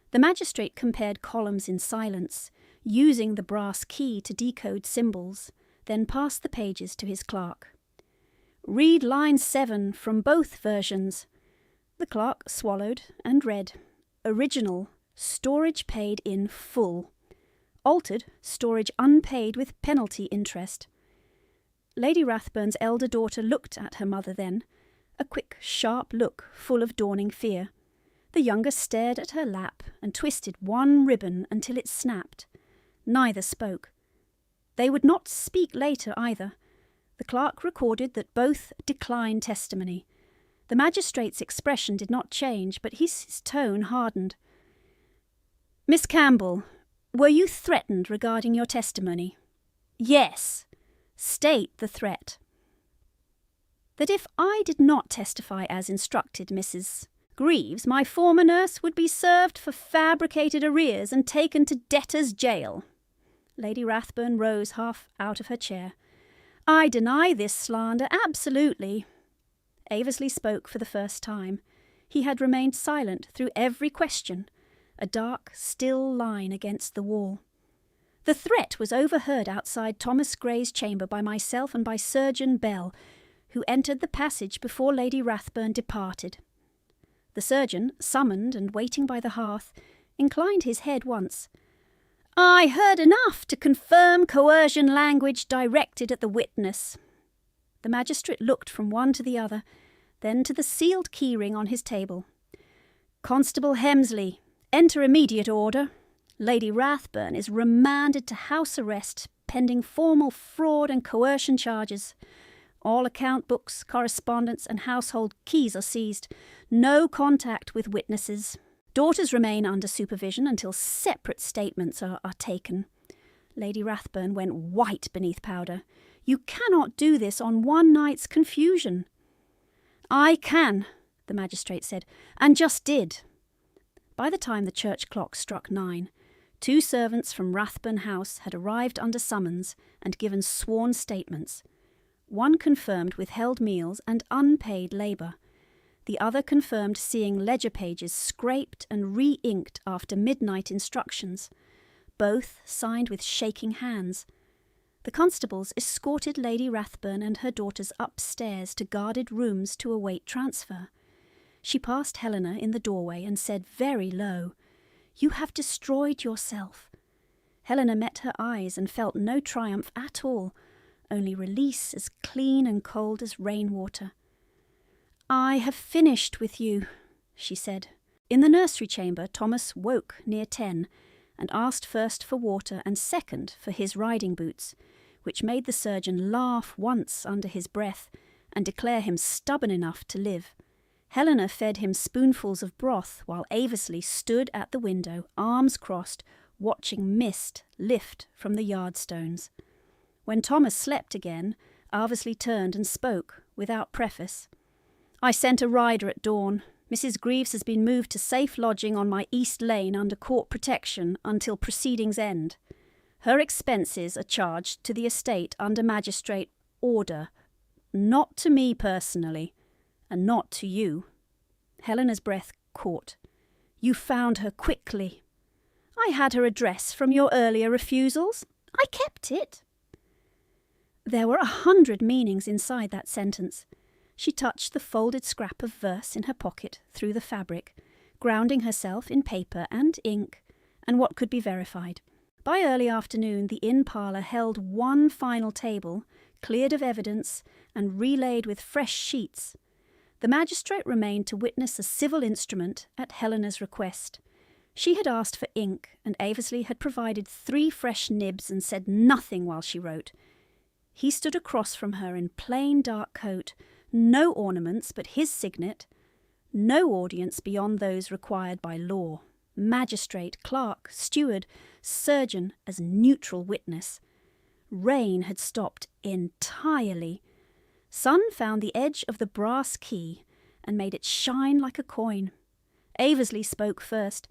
The magistrate compared columns in silence, using the brass key to decode symbols, then passed the pages to his clerk. "Read line 7 from both versions." The clerk swallowed and read. Original, storage paid in full. Altered, storage unpaid with penalty interest. Lady Rathburn's elder daughter looked at her mother then, a quick, sharp look full of dawning fear. The younger stared at her lap and twisted one ribbon until it snapped. Neither spoke. They would not speak later either. The clerk recorded that both declined testimony. The magistrate's expression did not change, but his tone hardened. "Miss Campbell, were you threatened regarding your testimony?" "Yes." "State the threat." "That if I did not testify as instructed, Mrs. Greaves, my former nurse would be served for fabricated arrears and taken to debtor's jail." Lady Rathburn rose half out of her chair. "I deny this slander, absolutely." Aversley spoke for the first time. He had remained silent through every question, a dark, still line against the wall. "The threat was overheard outside Thomas Gray's chamber by myself and by Surgeon Bell, who entered the passage before Lady Rathburn departed." The surgeon, summoned and waiting by the hearth, inclined his head once. "I heard enough to confirm coercion language directed at the witness." The magistrate looked from one to the other, then to the sealed keyring on his table. "Constable Hemsley, enter immediate order. Lady Rathburn is remanded to house arrest pending formal fraud and coercion charges. All account books, correspondence and household keys are seized. No contact with witnesses. Daughters remain under supervision until separate statements are taken." Lady Rathburn went white beneath powder. "You cannot do this on one night's confusion." "I can," the magistrate said, "and just did." By the time the church clock struck 9, 2 servants from Rathburn House had arrived under summons and given sworn statements. One confirmed withheld meals and unpaid labour. The other confirmed seeing ledger pages scraped and re-inked after midnight instructions. Both signed with shaking hands. The constables escorted Lady Rathburn and her daughters upstairs to guarded rooms to await transfer. She passed Helena in the doorway and said very low, "You have destroyed yourself." Helena met her eyes and felt no triumph at all, only release as clean and cold as rainwater. "I have finished with you," she said. In the nursery chamber, Thomas woke near 10 and asked first for water and second for his riding boots, which made the surgeon laugh once under his breath and declare him stubborn enough to live. Helena fed him spoonfuls of broth while Aversley stood at the window, arms crossed, watching mist lift from the yardstones. When Thomas slept again, Aversley turned and spoke, without preface. "I sent a rider at dawn. Mrs. Greaves has been moved to safe lodging on my East Lane under court protection until proceedings end. Her expenses are charged to the estate under magistrate order, not to me personally, and not to you." Helena's breath caught. "You found her quickly." "I had her address from your earlier refusals. I kept it." There were 100 meanings inside that sentence. She touched the folded scrap of verse in her pocket through the fabric, grounding herself in paper and ink and what could be verified. By early afternoon, the inn parlour held one final table, cleared of evidence and relaid with fresh sheets. The magistrate remained to witness a civil instrument at Helena's request. She had asked for ink, and Aversley had provided 3 fresh nibs and said nothing while she wrote. He stood across from her in plain dark coat, no ornaments but his signet, no audience beyond those required by law, magistrate, clerk, steward, surgeon as neutral witness. Rain had stopped entirely. Sun found the edge of the brass key and made it shine like a coin. Aversley spoke first.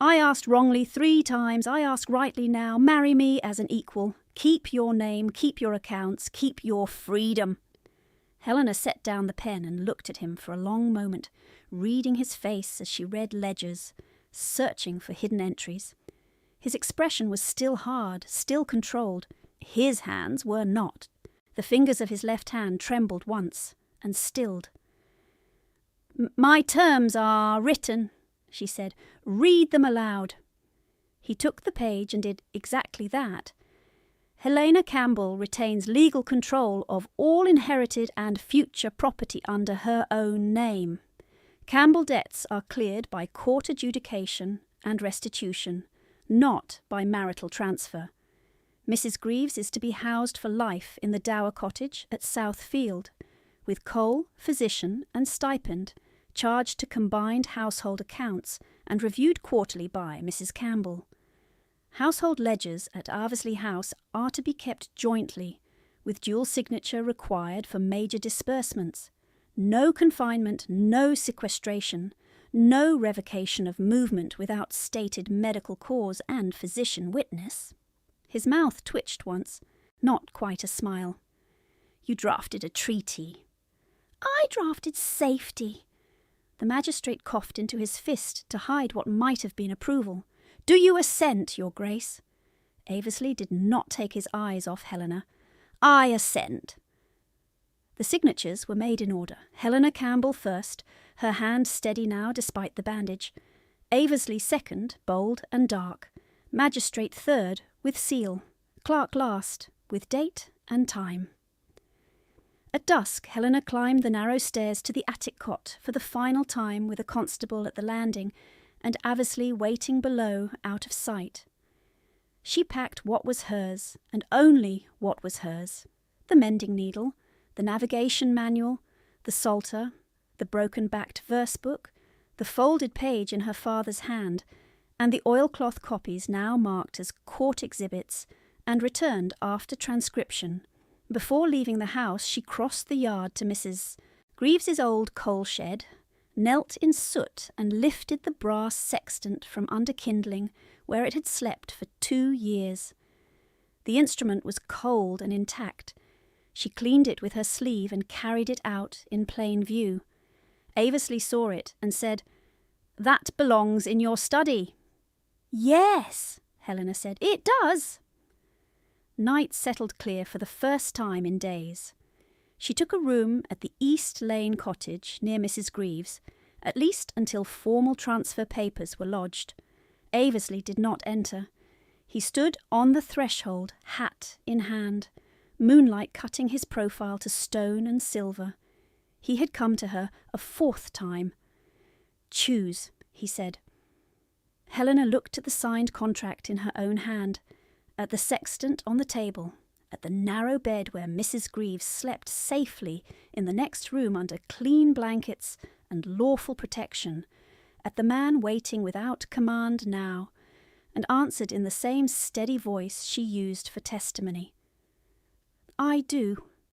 "I asked wrongly 3 times, I ask rightly now. Marry me as an equal. Keep your name, keep your accounts, keep your freedom." Helena set down the pen and looked at him for a long moment, reading his face as she read ledgers, searching for hidden entries. His expression was still hard, still controlled. His hands were not. The fingers of his left hand trembled once and stilled. "My terms are written," she said. "Read them aloud." He took the page and did exactly that. "Helena Campbell retains legal control of all inherited and future property under her own name. Campbell debts are cleared by court adjudication and restitution, not by marital transfer. Mrs. Greaves is to be housed for life in the dower cottage at South Field, with coal, physician and stipend, charged to combined household accounts and reviewed quarterly by Mrs. Campbell. Household ledgers at Aversley House are to be kept jointly, with dual signature required for major disbursements. No confinement, no sequestration, no revocation of movement without stated medical cause and physician witness." His mouth twitched once, not quite a smile. "You drafted a treaty." "I drafted safety." The magistrate coughed into his fist to hide what might have been approval. "Do you assent, Your Grace?" Aversley did not take his eyes off Helena. "I assent." The signatures were made in order. Helena Campbell first, her hand steady now despite the bandage. Aversley second, bold and dark. Magistrate third, with seal. Clerk last, with date and time. At dusk, Helena climbed the narrow stairs to the attic cot for the final time with a constable at the landing and Aversley waiting below out of sight. She packed what was hers, and only what was hers. The mending needle, the navigation manual, the psalter, the broken-backed verse book, the folded page in her father's hand, and the oilcloth copies now marked as court exhibits and returned after transcription. Before leaving the house, she crossed the yard to Mrs. Greaves's old coal shed, knelt in soot and lifted the brass sextant from under kindling where it had slept for 2 years. The instrument was cold and intact. She cleaned it with her sleeve and carried it out in plain view. Aversley saw it and said, "That belongs in your study." "Yes," Helena said, "it does." Night settled clear for the first time in days. She took a room at the East Lane cottage near Mrs. Greaves, at least until formal transfer papers were lodged. Aversley did not enter. He stood on the threshold, hat in hand, moonlight cutting his profile to stone and silver. He had come to her a 4th time. "Choose," he said. Helena looked at the signed contract in her own hand, at the sextant on the table, at the narrow bed where Mrs. Greaves slept safely in the next room under clean blankets and lawful protection, at the man waiting without command now, and answered in the same steady voice she used for testimony. "I do."